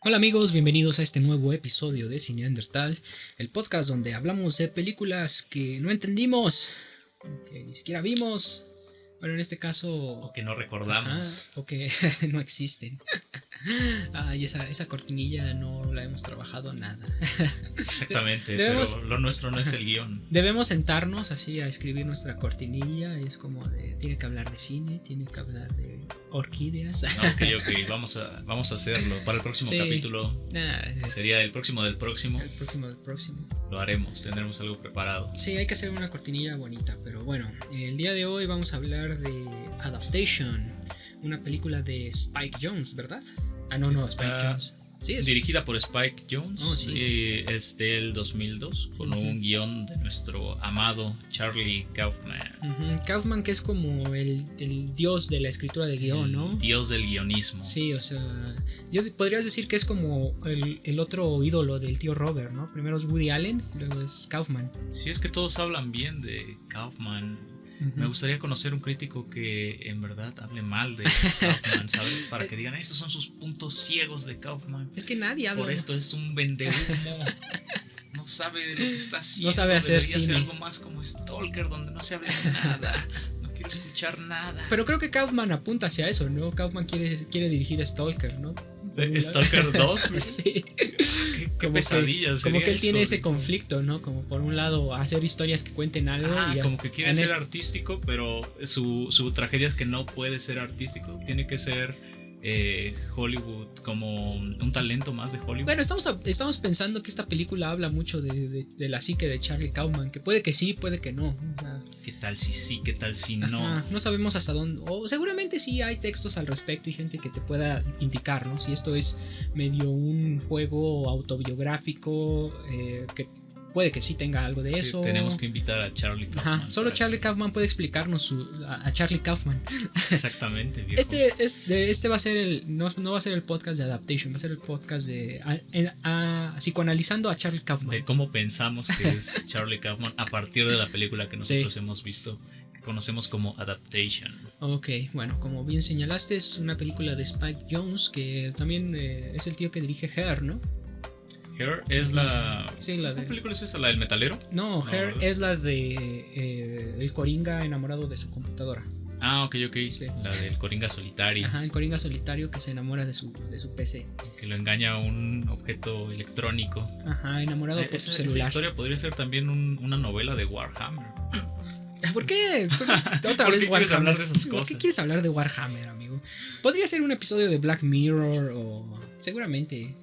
Hola amigos, bienvenidos a este nuevo episodio de Cine Neandertal, el podcast donde hablamos de películas que no entendimos, que ni siquiera vimos, bueno en este caso... O que no recordamos. O que no existen. Y esa cortinilla no la hemos trabajado nada. Exactamente, pero lo nuestro no es el guión. Debemos sentarnos así a escribir nuestra cortinilla y es como de, tiene que hablar de cine, tiene que hablar de orquídeas. Ok, vamos a hacerlo. Para el próximo capítulo, sería el próximo del próximo. El próximo del próximo. Lo haremos, tendremos algo preparado. Sí, hay que hacer una cortinilla bonita, pero bueno, el día de hoy vamos a hablar de Adaptation, una película de Spike Jonze, ¿verdad? No, Spike Jonze. Sí, es dirigida por Spike Jonze. Sí. Es del 2002 con un guión de nuestro amado Charlie Kaufman. Kaufman, que es como el dios de la escritura de guión, ¿no? Dios del guionismo. Sí, o sea, podrías decir que es como el otro ídolo del tío Robert, ¿no? Primero es Woody Allen, luego es Kaufman. Sí, es que todos hablan bien de Kaufman. Me gustaría conocer un crítico que en verdad hable mal de Kaufman, ¿sabes? Para que digan, estos son sus puntos ciegos de Kaufman. Es que nadie habla. Por esto es un vendehumo. No sabe de lo que está haciendo. No sabe hacer Debería cine. Hacer algo más como Stalker, donde no se hable de nada. No quiero escuchar nada. Pero creo que Kaufman apunta hacia eso, ¿no? Kaufman quiere dirigir a Stalker, ¿no? ¿Stalker 2? Sí. Qué pesadilla. Como que él tiene ese conflicto, ¿no? Como por un lado hacer historias que cuenten algo. Como que quiere ser artístico, pero su tragedia es que no puede ser artístico. Tiene que ser Hollywood, como un talento más de Hollywood. Bueno, estamos pensando que esta película habla mucho de la psique de Charlie Kaufman, que puede que sí, puede que no. O sea, ¿qué tal si sí, qué tal si no? No sabemos hasta dónde, o seguramente sí hay textos al respecto y gente que te pueda indicar, ¿no? Si esto es medio un juego autobiográfico, que puede que sí tenga algo de eso. Tenemos que invitar a Charlie Kaufman. Solo Charlie Kaufman puede explicarnos a Charlie Kaufman. Exactamente, viejo. Este va a ser no va a ser el podcast de Adaptation, va a ser el podcast de psicoanalizando a Charlie Kaufman. De cómo pensamos que es Charlie Kaufman a partir de la película que nosotros hemos visto, que conocemos como Adaptation. Ok, bueno, como bien señalaste, es una película de Spike Jonze, que también es el tío que dirige Her, ¿no? Her es la... Sí, la de... ¿Qué película es esa? ¿La del metalero? No, Her ¿verdad? Es la de el Coringa enamorado de su computadora. Ok. Sí. La del Coringa solitario. El Coringa solitario que se enamora de su PC. Que lo engaña a un objeto electrónico. Enamorado por su celular. Esa historia podría ser también una novela de Warhammer. ¿Por qué? Otra vez quieres hablar de esas cosas? ¿Por qué quieres hablar de Warhammer, amigo? Podría ser un episodio de Black Mirror o seguramente...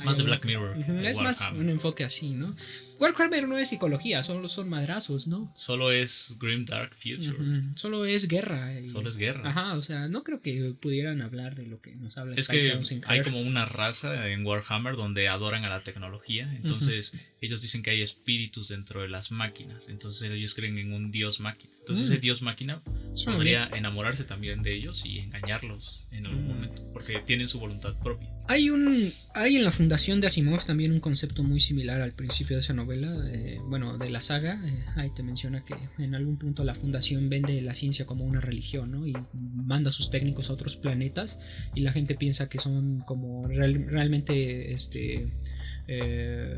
Más de Black Mirror. Es más un enfoque así, ¿no? Warhammer no es psicología, solo son madrazos, ¿no? Solo es Grim Dark Future. Solo es guerra. Solo es guerra. O sea, no creo que pudieran hablar de lo que nos habla. Es que hay como una raza en Warhammer donde adoran a la tecnología. Entonces ellos dicen que hay espíritus dentro de las máquinas. Entonces ellos creen en un dios máquina. Entonces ese dios máquina podría enamorarse también de ellos y engañarlos en algún momento, porque tienen su voluntad propia. Hay en la fundación de Asimov también un concepto muy similar al principio de esa novela, de la saga. Ahí te menciona que en algún punto la fundación vende la ciencia como una religión, ¿no? Y manda a sus técnicos a otros planetas y la gente piensa que son como realmente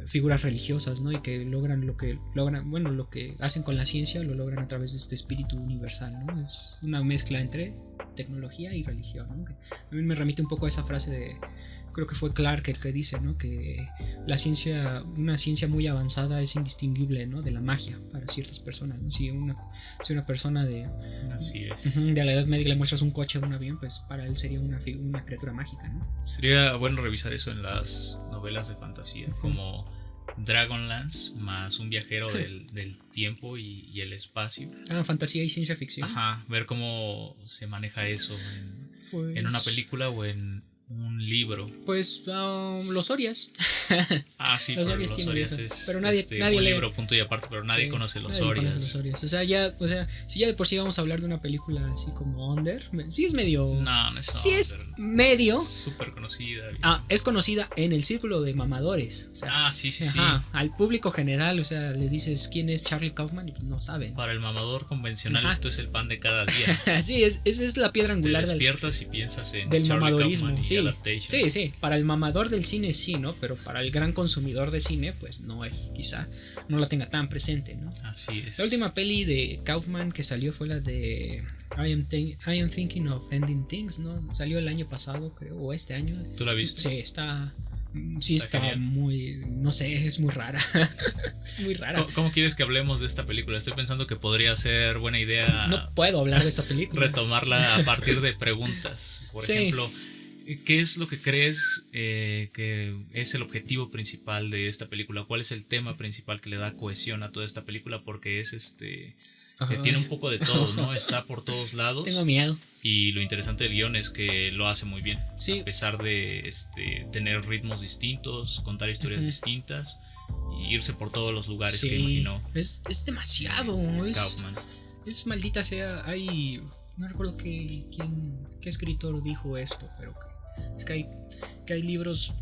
figuras religiosas, ¿no? Y que logran lo que hacen con la ciencia lo logran a través de este espíritu universal, ¿no? Es una mezcla entre tecnología y religión, ¿no? Que también me remite un poco a esa frase de, creo que fue Clarke el que dice, ¿no? Que una ciencia muy avanzada es indistinguible, ¿no? De la magia para ciertas personas, ¿no? Si una persona de la Edad Media le muestras un coche o un avión, pues para él sería una criatura mágica, ¿no? Sería bueno revisar eso en las novelas de fantasía, como Dragonlance, más un viajero del tiempo y el espacio. Fantasía y ciencia ficción. Ver cómo se maneja eso en una película o en un libro. Pues los Orias. Sí, los pero Orias los tienen Orias eso. es pero nadie un lee. libro punto y aparte, pero nadie conoce los Orias. O sea, si ya de por sí vamos a hablar de una película así como Under, sí es medio. No es sí es medio. Súper conocida. Es conocida en el círculo de mamadores. O sea, sí. Al público general, o sea, le dices quién es Charlie Kaufman y pues no saben. Para el mamador convencional esto es el pan de cada día. Sí, esa es la piedra angular Te despiertas y piensas en del Charlie mamadorismo. Kaufman Sí, Adaptation. sí, para el mamador del cine sí, ¿no? Pero para el gran consumidor de cine, pues no es, quizá no la tenga tan presente, ¿no? Así es. La última peli de Kaufman que salió fue la de I am Thinking of Ending Things, ¿no? Salió el año pasado, creo, o este año. ¿Tú la viste? Sí, está muy, no sé, es muy rara. Es muy rara. ¿Cómo quieres que hablemos de esta película? Estoy pensando que podría ser buena idea. No puedo hablar de esta película. Retomarla a partir de preguntas. Por ejemplo, ¿qué es lo que crees que es el objetivo principal de esta película? ¿Cuál es el tema principal que le da cohesión a toda esta película? Porque es que tiene un poco de todo, ¿no? Está por todos lados. Tengo miedo. Y lo interesante del guión es que lo hace muy bien. Sí. A pesar de tener ritmos distintos, contar historias distintas y irse por todos los lugares que imaginó. Es demasiado. Kaufman. Es maldita sea. No recuerdo qué escritor dijo esto, pero es que hay libros.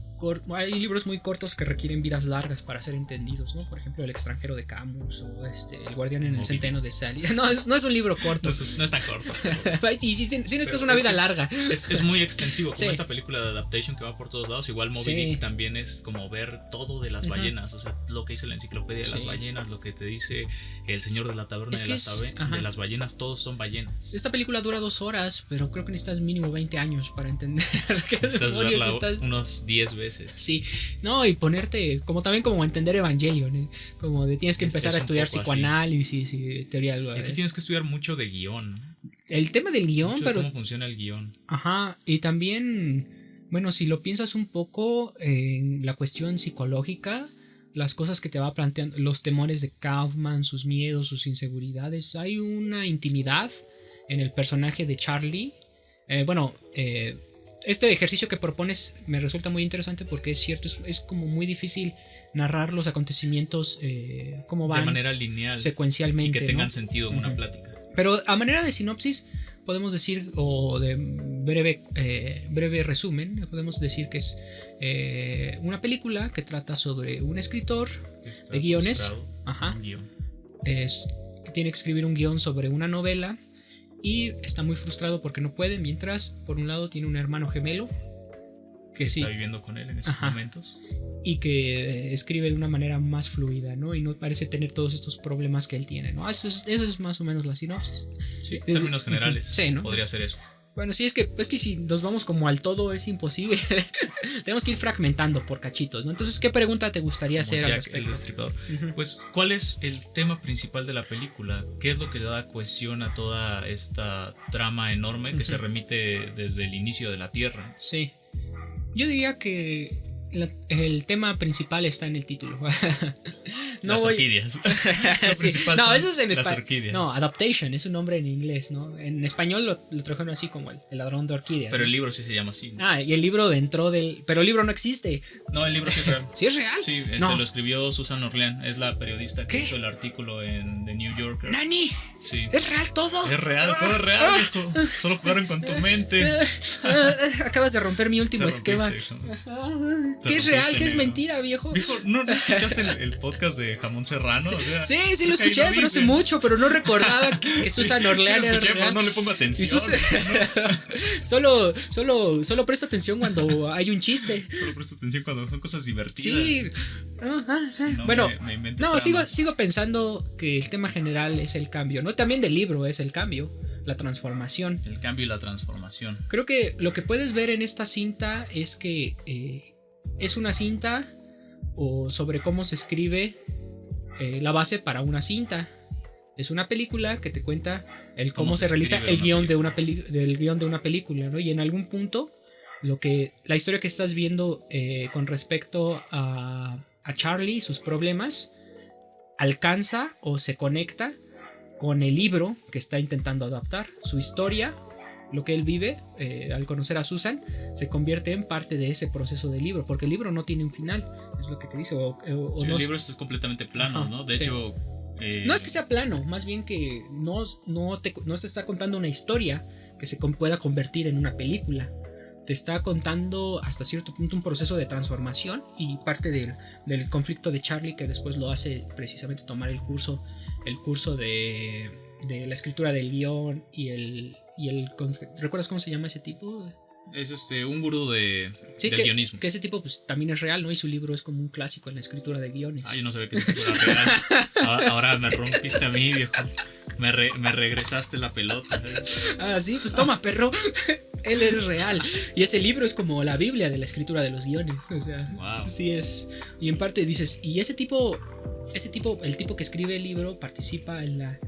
Hay libros muy cortos que requieren vidas largas para ser entendidos, ¿no? Por ejemplo, El extranjero de Camus o El guardián en el centeno de Sally. No es un libro corto. No es tan corto. Y si necesitas una vida larga. Es muy extensivo, como esta película de Adaptation que va por todos lados. Igual Moby Dick también es como ver todo de las ballenas. O sea, lo que dice la enciclopedia de las ballenas, lo que te dice El señor de la taberna de las ballenas, todos son ballenas. Esta película dura 2 horas, pero creo que necesitas mínimo 20 años para entender qué necesitas verla unos 10 veces. Sí, no, y ponerte también como entender Evangelion, ¿eh? Como de tienes que empezar a estudiar psicoanálisis y teoría. Y aquí tienes que estudiar mucho de guión. El tema del guión, pero cómo funciona el guión. Ajá, y también, bueno, si lo piensas un poco en la cuestión psicológica, las cosas que te va planteando, los temores de Kaufman, sus miedos, sus inseguridades, hay una intimidad en el personaje de Charlie. Este ejercicio que propones me resulta muy interesante porque es cierto, es como muy difícil narrar los acontecimientos como van de manera lineal, secuencialmente, y que tengan sentido en una plática. Pero a manera de sinopsis podemos decir, o de breve resumen, podemos decir que es una película que trata sobre un escritor de guiones, que tiene que escribir un guión sobre una novela. Y está muy frustrado porque no puede, mientras por un lado tiene un hermano gemelo que está viviendo con él en esos momentos y que escribe de una manera más fluida, ¿no? Y no parece tener todos estos problemas que él tiene, ¿no? Eso es más o menos la sinopsis. Sí, en términos generales. Sí, ¿no? Podría ser eso. Bueno, sí, es que si nos vamos como al todo es imposible. Tenemos que ir fragmentando por cachitos, ¿no? Entonces, ¿qué pregunta te gustaría hacer al respecto? El Destripador. Pues, ¿cuál es el tema principal de la película? ¿Qué es lo que le da cohesión a toda esta trama enorme que se remite desde el inicio de la Tierra? Sí. Yo diría que el tema principal está en el título. Orquídeas. Sí. No, eso es en español. No, Adaptation es un nombre en inglés, ¿no? En español lo trajeron así como el ladrón de orquídeas. Pero el libro sí se llama así, ¿no? Ah, y el libro dentro del. Pero el libro no existe. No, el libro sí es real. ¿Sí es real? Sí, lo escribió Susan Orlean. Es la periodista que hizo el artículo en The New Yorker. ¡Nani! Sí. ¿Es real todo? Es real, todo es real, viejo. Solo jugaron con tu mente. Acabas de romper mi último esquema. ¿Qué es real? ¿Qué es mentira, viejo? Viejo, ¿no escuchaste el podcast de Jamón Serrano? Sí, o sea, sí lo escuché, pero hace mucho, pero no recordaba que Susan Orlean era real. No le pongo atención. Solo presto atención cuando hay un chiste. Solo presto atención cuando son cosas divertidas. Sí. Sigo pensando que el tema general es el cambio, ¿no? También del libro es el cambio, la transformación. El cambio y la transformación. Creo que lo que puedes ver en esta cinta es que es una cinta o sobre cómo se escribe la base para una cinta. Es una película que te cuenta cómo se realiza el guión de una película, ¿no? Y en algún punto la historia que estás viendo con respecto a Charlie y sus problemas alcanza o se conecta con el libro que está intentando adaptar. Su historia, lo que él vive al conocer a Susan, se convierte en parte de ese proceso del libro, porque el libro no tiene un final, es lo que te dice. El libro es completamente plano, ¿no? De hecho, no es que sea plano, más bien que no te está contando una historia que se pueda convertir en una película. Te está contando hasta cierto punto un proceso de transformación y parte del conflicto de Charlie, que después lo hace precisamente tomar el curso de la escritura del guión y ¿recuerdas cómo se llama ese tipo? Es un gurú del guionismo. Que ese tipo pues también es real, ¿no? Y su libro es como un clásico en la escritura de guiones. Yo no sabía que eso era real. Ahora me rompiste a mí, viejo. Me regresaste la pelota. Sí, pues toma, perro. Él es real. Y ese libro es como la Biblia de la escritura de los guiones. O sea, wow. Sí es. Y en parte dices, y ese tipo, el tipo que escribe el libro participa en la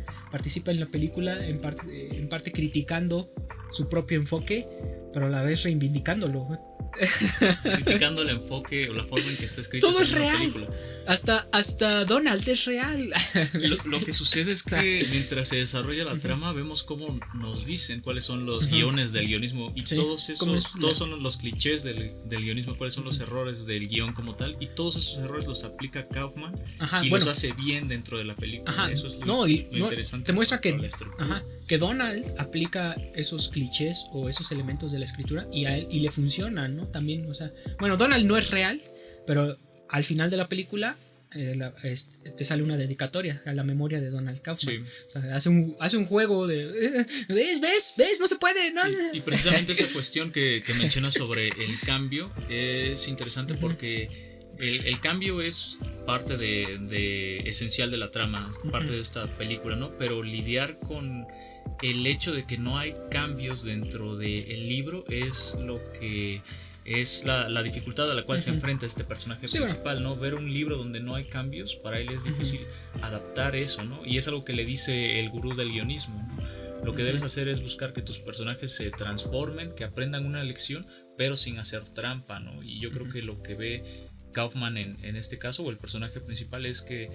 película, en parte criticando su propio enfoque, pero a la vez reivindicándolo. Criticando el enfoque o la forma en que está escrito. Todo es real. Hasta Donald es real. Lo que sucede es que mientras se desarrolla la trama, vemos cómo nos dicen cuáles son los guiones del guionismo. Y todos son los clichés del guionismo, cuáles son los errores del guión como tal. Y todos esos errores los aplica Kaufman los hace bien dentro de la película. Eso es lo interesante. Te muestra que Donald aplica esos clichés o esos elementos de la escritura y a él le funcionan, ¿no? También, o sea, bueno, Donald no es real, pero al final de la película te sale una dedicatoria a la memoria de Donald Kaufman. Sí. O sea, hace un juego de ¿ves? No se puede, ¿no? Y precisamente esta cuestión que mencionas sobre el cambio es interesante porque el cambio es parte de esencial de la trama, parte de esta película, ¿no? Pero lidiar con el hecho de que no hay cambios dentro del libro es lo que es la dificultad a la cual se enfrenta este personaje principal, ¿no? Ver un libro donde no hay cambios, para él es difícil adaptar eso, ¿no? Y es algo que le dice el gurú del guionismo, ¿no? Lo que debes hacer es buscar que tus personajes se transformen, que aprendan una lección, pero sin hacer trampa, ¿no? Y yo creo que lo que ve Kaufman en este caso, o el personaje principal, es que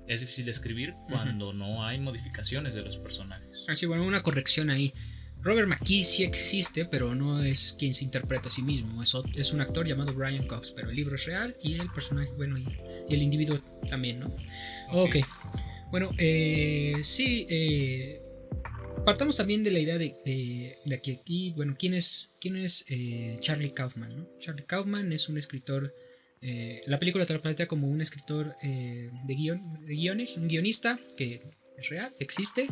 es difícil escribir cuando no hay modificaciones de los personajes. Así, bueno, una corrección ahí. Robert McKee sí existe, pero no es quien se interpreta a sí mismo. Es un actor llamado Brian Cox, pero el libro es real y el personaje, bueno, y el individuo también, ¿no? Ok. Bueno, partamos también de la idea de que aquí, bueno, ¿quién es Charlie Kaufman, ¿no? Charlie Kaufman es un escritor. La película te lo plantea como un escritor de guiones, un guionista que es real, existe.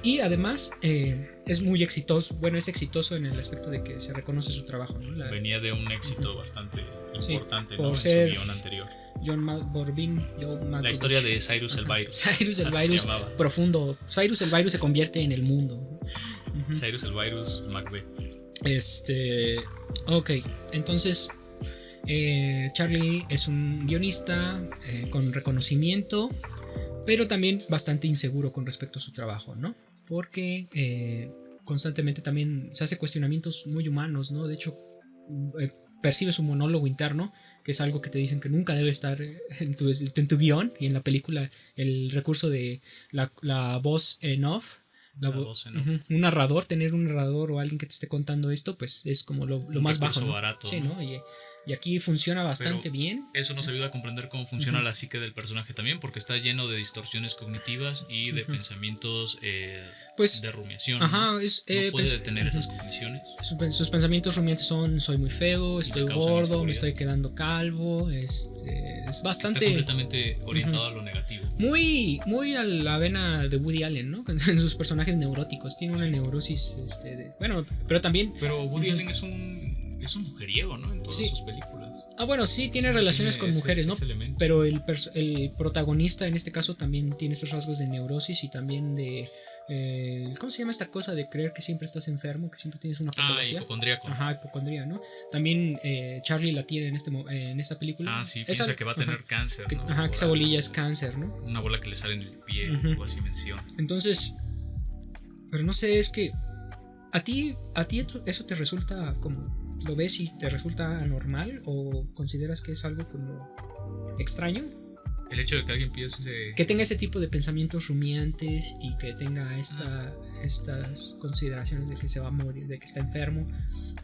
Y además es muy exitoso. Bueno, es exitoso en el aspecto de que se reconoce su trabajo, ¿no? Venía de un éxito bastante importante, ¿no? Por ser en su guión anterior. John Malkovich. La historia de Cyrus el Virus. Cyrus el Virus profundo. Cyrus el Virus se convierte en el mundo. Cyrus el Virus Macbeth. Ok, entonces Charlie es un guionista con reconocimiento, pero también bastante inseguro con respecto a su trabajo, ¿no? Porque constantemente también se hace cuestionamientos muy humanos, ¿no? De hecho, percibe su monólogo interno, que es algo que te dicen que nunca debe estar en tu guión, y en la película el recurso de la voz en off. Un narrador, tener un narrador o alguien que te esté contando esto, pues es como lo más bajo, ¿no? Barato, sí, ¿no? Y aquí funciona bastante bien. Eso nos ayuda a comprender cómo funciona la psique del personaje también, porque está lleno de distorsiones cognitivas y de pensamientos de rumiación. Ajá, ¿no? No puede detener esas cogniciones. Sus pensamientos rumiantes son: soy muy feo, estoy gordo, me estoy quedando calvo. Es bastante. Está completamente orientado a lo negativo. Muy a la vena de Woody Allen, ¿no? En sus personajes neuróticos. Tiene una neurosis, bueno, pero también. Pero Woody Allen es un mujeriego, ¿no? En todas sus películas. Bueno, sí, tiene relaciones con mujeres, ¿no? Pero el protagonista en este caso también tiene estos rasgos de neurosis y también de. ¿Cómo se llama esta cosa de creer que siempre estás enfermo, que siempre tienes una patología? Hipocondríaco. Ajá, hipocondría, ¿no? También Charlie la tiene en esta película. Sí, piensa que va a tener cáncer, ¿no? Que esa bolilla es cáncer, ¿no? Una bola que le sale en el pie, o así menciona. Entonces, pero no sé, es que ¿a ti eso te resulta como, lo ves y te resulta anormal o consideras que es algo como extraño? El hecho de que alguien piense que tenga ese tipo de pensamientos rumiantes y que tenga estas consideraciones de que se va a morir, de que está enfermo,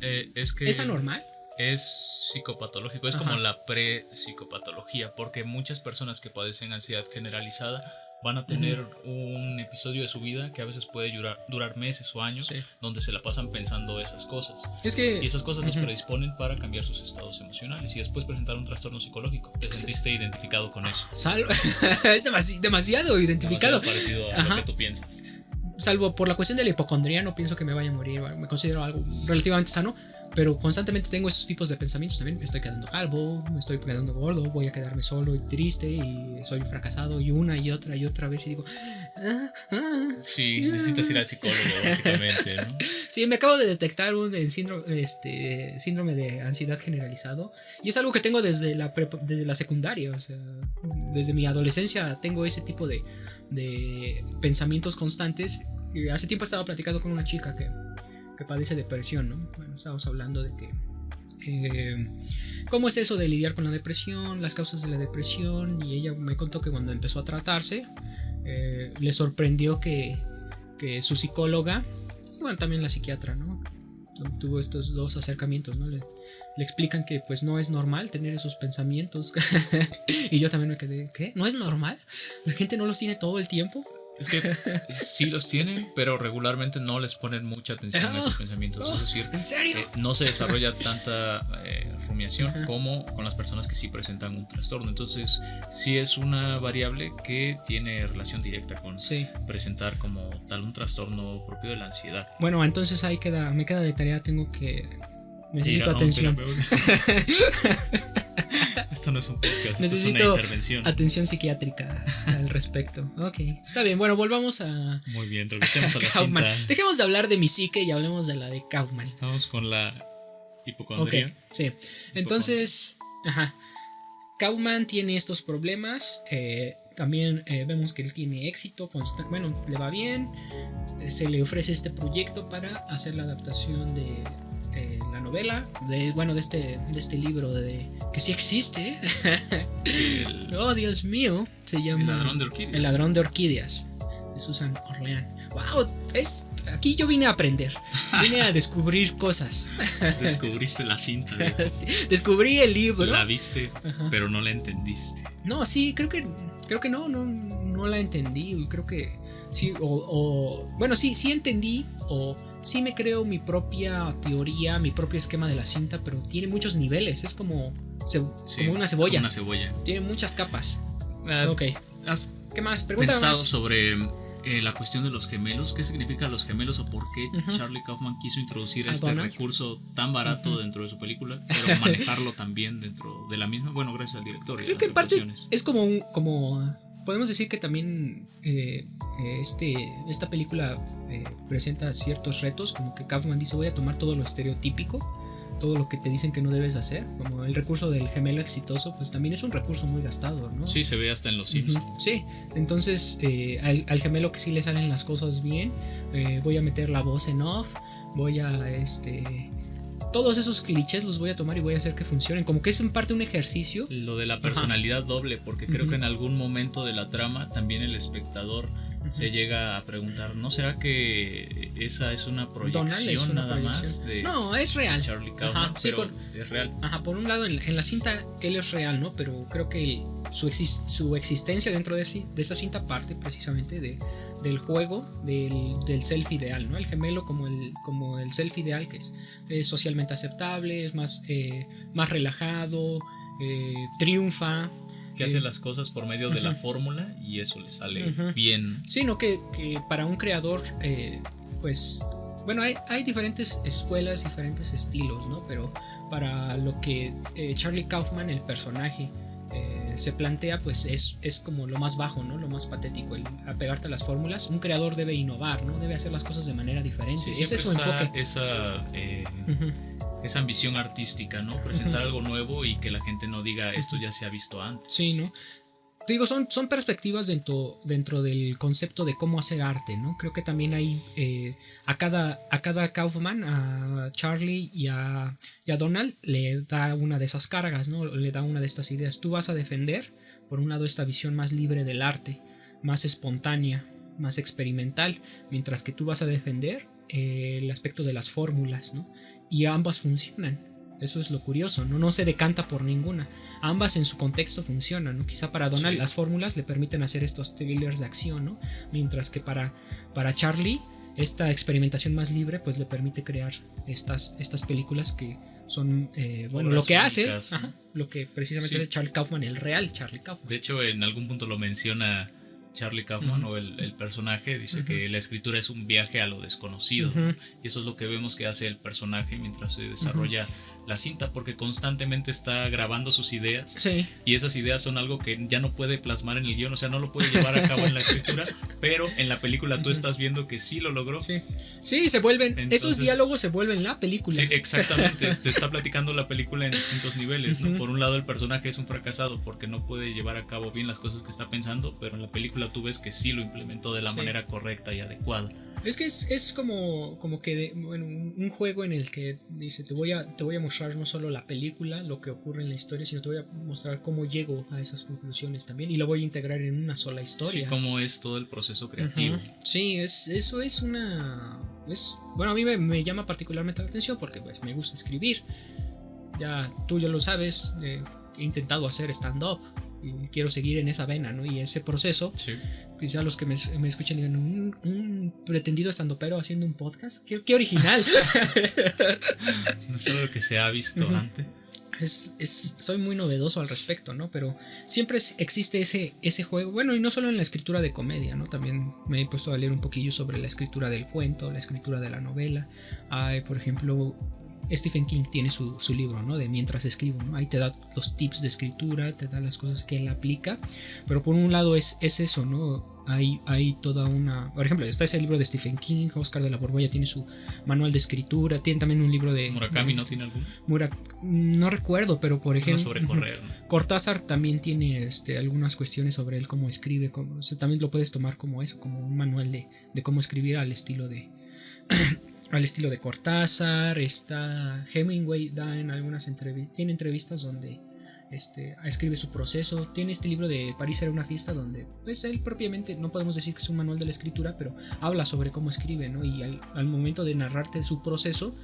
¿es anormal? Es psicopatológico, es como la pre-psicopatología, porque muchas personas que padecen ansiedad generalizada van a tener un episodio de su vida que a veces puede durar meses o años, donde se la pasan pensando esas cosas. Y esas cosas los predisponen para cambiar sus estados emocionales y después presentar un trastorno psicológico. ¿Te sentiste identificado con eso? Es demasiado identificado. Demasiado parecido a lo que tú piensas. Salvo por la cuestión de la hipocondría, no pienso que me vaya a morir. Me considero algo relativamente sano. pero constantemente tengo esos tipos de pensamientos también. Me estoy quedando calvo, me estoy quedando gordo, voy a quedarme solo y triste y soy un fracasado, y una y otra vez, y digo, Sí, necesitas ir al psicólogo, básicamente, ¿no? Sí, me acabo de detectar un síndrome de ansiedad generalizado, y es algo que tengo desde la secundaria, o sea, desde mi adolescencia tengo ese tipo de pensamientos constantes. Y hace tiempo estaba platicando con una chica que padece depresión, ¿no? Bueno, estábamos hablando de que cómo es eso de lidiar con la depresión, las causas de la depresión, y ella me contó que cuando empezó a tratarse le sorprendió que su psicóloga, y bueno, también la psiquiatra, ¿no? Tuvo estos dos acercamientos, ¿no? Le explican que pues no es normal tener esos pensamientos. Y yo también me quedé, ¿qué? ¿No es normal? ¿La gente no los tiene todo el tiempo? Es que sí los tienen, pero regularmente no les ponen mucha atención a esos pensamientos. Es decir, ¿en serio? No se desarrolla tanta rumiación como con las personas que sí presentan un trastorno. Entonces, sí es una variable que tiene relación directa con presentar como tal un trastorno propio de la ansiedad. Bueno, entonces ahí me queda de tarea, necesito atención. Esto no es un podcast, esto es una intervención. Atención psiquiátrica al respecto. Ok, está bien. Bueno, volvamos a. Muy bien, regresemos a la Kaufman. cinta. Dejemos de hablar de mi psique y hablemos de la de Kaufman. Estamos con la hipocondria. Ok, sí. Entonces, Kaufman tiene estos problemas. También vemos que él tiene éxito constante. Bueno, le va bien. Se le ofrece este proyecto para hacer la adaptación de la novela de este libro que sí existe. Oh, Dios mío, se llama El ladrón de orquídeas, de Susan Orlean. Wow, aquí yo vine a aprender, vine a descubrir cosas. Descubriste la cinta. Sí, descubrí el libro. La viste, pero no la entendiste. No, sí, creo que no la entendí. Creo que sí, bueno, sí entendí, o sí me creo mi propia teoría, mi propio esquema de la cinta, pero tiene muchos niveles. Es como una cebolla. Es como una cebolla. Tiene muchas capas. Ok. ¿Qué más? Pregúntame. ¿Pensado sobre la cuestión de los gemelos? ¿Qué significan los gemelos o por qué Charlie Kaufman quiso introducir este recurso tan barato dentro de su película, pero manejarlo también dentro de la misma? Bueno, gracias al director. Creo que en parte es como podemos decir que también esta película presenta ciertos retos, como que Kaufman dice, voy a tomar todo lo estereotípico, todo lo que te dicen que no debes hacer, como el recurso del gemelo exitoso, pues también es un recurso muy gastado, ¿no? Sí, se ve hasta en Los Simpsons. Sí, entonces al gemelo que sí le salen las cosas bien, voy a meter la voz en off, voy a todos esos clichés los voy a tomar y voy a hacer que funcionen. Como que es en parte un ejercicio. Lo de la personalidad doble, porque creo que en algún momento de la trama también el espectador se llega a preguntar, ¿no será que esa es una proyección nada más de No, es real. Charlie Kaufman? Sí, pero es real. Por un lado en la cinta él es real, ¿no? Pero creo que su existencia dentro de esa cinta parte precisamente del juego del self ideal, ¿no? El gemelo como el self ideal, que es socialmente aceptable, es más relajado, triunfa, que hace las cosas por medio de la fórmula y eso le sale bien. Sí, no, que para un creador pues bueno, hay diferentes escuelas, diferentes estilos, ¿no? Pero para lo que Charlie Kaufman, el personaje, se plantea, pues es como lo más bajo, ¿no? Lo más patético, el apegarte a las fórmulas. Un creador debe innovar, ¿no? Debe hacer las cosas de manera diferente. Sí, ese es su enfoque. Esa ambición artística, ¿no? Presentar algo nuevo y que la gente no diga esto ya se ha visto antes. Sí, ¿no? Digo, son perspectivas dentro del concepto de cómo hacer arte, ¿no? Creo que también hay a cada Kaufman, a Charlie y a Donald, le da una de esas cargas, ¿no? Le da una de estas ideas. Tú vas a defender, por un lado, esta visión más libre del arte, más espontánea, más experimental, mientras que tú vas a defender el aspecto de las fórmulas, ¿no? Y ambas funcionan. Eso es lo curioso, ¿no? No se decanta por ninguna. Ambas en su contexto funcionan, ¿no? Quizá para Donald las fórmulas le permiten hacer estos thrillers de acción, ¿no? Mientras que para Charlie esta experimentación más libre pues le permite crear estas películas que son bueno, lo que hace, lo que precisamente hace Charlie Kaufman, el real Charlie Kaufman. De hecho, en algún punto lo menciona Charlie Kaufman o el personaje dice que la escritura es un viaje a lo desconocido, ¿no? Y eso es lo que vemos que hace el personaje mientras se desarrolla la cinta, porque constantemente está grabando sus ideas, y esas ideas son algo que ya no puede plasmar en el guión, o sea, no lo puede llevar a cabo en la escritura, pero en la película tú estás viendo que sí lo logró. Sí, se vuelven, entonces, esos diálogos se vuelven la película. Sí, exactamente, te está platicando la película en distintos niveles, ¿no? Por un lado el personaje es un fracasado porque no puede llevar a cabo bien las cosas que está pensando, pero en la película tú ves que sí lo implementó de la manera correcta y adecuada. Es que es como que un juego en el que dice te voy a mostrar no solo la película, lo que ocurre en la historia, sino te voy a mostrar cómo llego a esas conclusiones también, y lo voy a integrar en una sola historia. Sí, cómo es todo el proceso creativo. Sí, eso es una... bueno, a mí me llama particularmente la atención porque pues me gusta escribir. Tú ya lo sabes, he intentado hacer stand-up y quiero seguir en esa vena, ¿no? Y ese proceso, quizá los que me escuchen digan, un pretendido estandopero haciendo un podcast, qué original. No es algo que se ha visto antes. Soy muy novedoso al respecto, ¿no? Pero siempre existe ese juego, bueno, y no solo en la escritura de comedia, ¿no? También me he puesto a leer un poquillo sobre la escritura del cuento, la escritura de la novela. Por ejemplo, Stephen King tiene su libro, ¿no? De Mientras escribo, ¿no? Ahí te da los tips de escritura, te da las cosas que él aplica, pero por un lado es eso, ¿no? Hay toda una... Por ejemplo, está ese libro de Stephen King, Oscar de la Borbolla tiene su manual de escritura, tiene también un libro de... ¿Murakami no tiene algún? No recuerdo, pero por ejemplo... sobre correr, ¿no? Cortázar también tiene algunas cuestiones sobre él, cómo escribe, o sea, también lo puedes tomar como eso, como un manual de cómo escribir al estilo de... al estilo de Cortázar. Está Hemingway, da en algunas entrevistas, tiene entrevistas donde escribe su proceso. Tiene este libro de París era una fiesta, donde pues él propiamente, no podemos decir que es un manual de la escritura, pero habla sobre cómo escribe, ¿no? Y al momento de narrarte su proceso,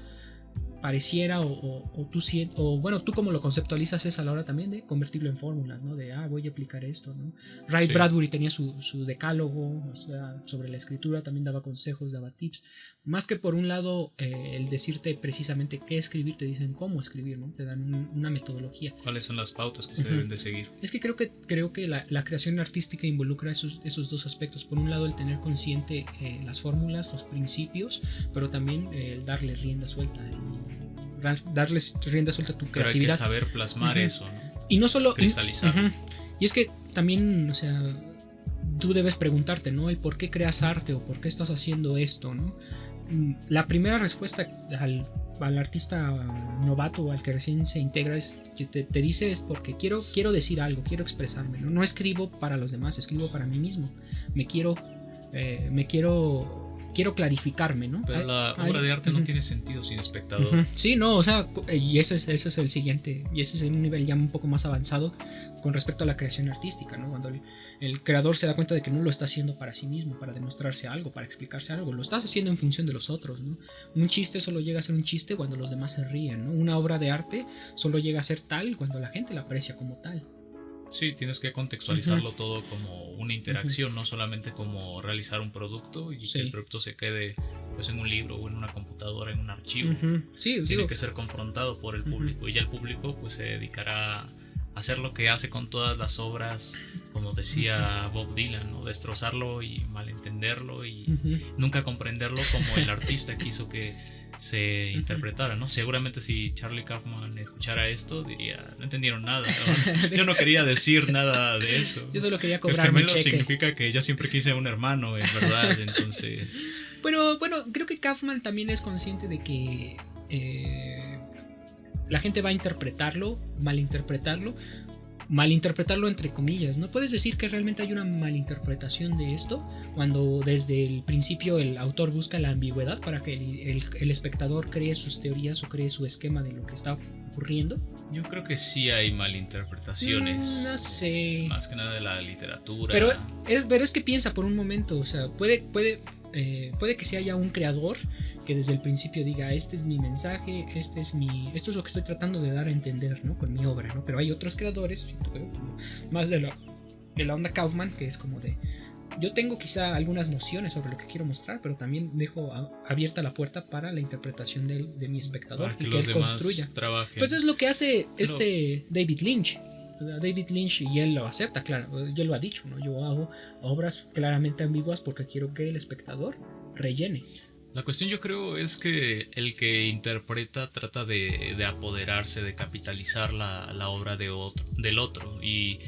pareciera tú como lo conceptualizas es a la hora también de convertirlo en fórmulas, ¿no? De voy a aplicar esto, ¿no? Ray Bradbury tenía su decálogo, o sea, sobre la escritura, también daba consejos, daba tips. Más que por un lado el decirte precisamente qué escribir, te dicen cómo escribir, ¿no? Te dan una metodología. ¿Cuáles son las pautas que se deben de seguir? Es que creo que la creación artística involucra esos dos aspectos. Por un lado, el tener consciente las fórmulas, los principios, pero también el darle rienda suelta darles rienda suelta a tu creatividad. Pero hay que saber plasmar eso, ¿no? Y no solo cristalizar. Y es que también, o sea, tú debes preguntarte, ¿no? El por qué creas arte o por qué estás haciendo esto, ¿no? La primera respuesta al artista novato o al que recién se integra es que te dice es porque quiero decir algo, quiero expresarme, ¿no? No escribo para los demás, escribo para mí mismo. Quiero clarificarme, ¿no? Pero la obra de arte no tiene sentido sin espectador. Sí, no, o sea, y ese es el siguiente, y ese es un nivel ya un poco más avanzado con respecto a la creación artística, ¿no? Cuando el creador se da cuenta de que no lo está haciendo para sí mismo, para demostrarse algo, para explicarse algo, lo estás haciendo en función de los otros, ¿no? Un chiste solo llega a ser un chiste cuando los demás se ríen, ¿no? Una obra de arte solo llega a ser tal cuando la gente la aprecia como tal. Sí, tienes que contextualizarlo todo como una interacción, no solamente como realizar un producto y que el producto se quede pues en un libro o en una computadora, en un archivo. Tiene que ser confrontado por el público, y ya el público pues se dedicará a hacer lo que hace con todas las obras, como decía Bob Dylan, ¿no? Destrozarlo y malentenderlo y nunca comprenderlo como el artista quiso que se interpretara, ¿no? Seguramente si Charlie Kaufman escuchara esto diría, no entendieron nada, ¿no? Yo no quería decir nada de eso. Yo solo quería cobrar mi cheque. Significa que yo siempre quise un hermano, en verdad, entonces... Pero bueno, creo que Kaufman también es consciente de que la gente va a malinterpretarlo entre comillas. No puedes decir que realmente hay una malinterpretación de esto cuando desde el principio el autor busca la ambigüedad para que el espectador cree sus teorías o cree su esquema de lo que está ocurriendo. Yo creo que sí hay malinterpretaciones. No sé. Más que nada de la literatura. Pero es que piensa por un momento, o sea, puede que sí haya un creador que desde el principio diga, este es mi mensaje, esto es lo que estoy tratando de dar a entender, ¿no? Con mi obra, ¿no? Pero hay otros creadores, más de la onda Kaufman, que es como de, yo tengo quizá algunas nociones sobre lo que quiero mostrar, pero también dejo abierta la puerta para la interpretación de mi espectador y que él construya. Trabajen. Pues es lo que hace David Lynch. David Lynch, y él lo acepta, claro, ya lo ha dicho, ¿no? Yo hago obras claramente ambiguas porque quiero que el espectador rellene. La cuestión, yo creo, es que el que interpreta trata de apoderarse, de capitalizar la obra del otro, y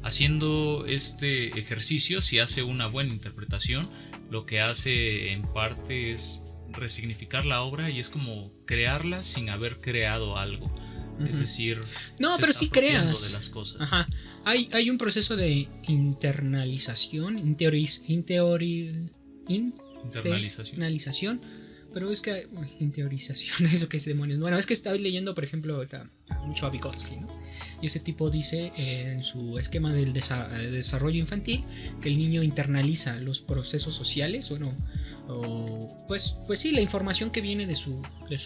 haciendo este ejercicio, si hace una buena interpretación, lo que hace en parte es resignificar la obra, y es como crearla sin haber creado algo. Es decir, no, se pero está sí apropiando creas de las cosas. Ajá. Hay un proceso de internalización, internalización, pero es que interiorización, eso que es demonios. Bueno, es que estaba leyendo, por ejemplo, mucho a Vygotsky, ¿no? Y ese tipo dice en su esquema del desarrollo infantil que el niño internaliza los procesos sociales, bueno, pues sí, la información que viene de su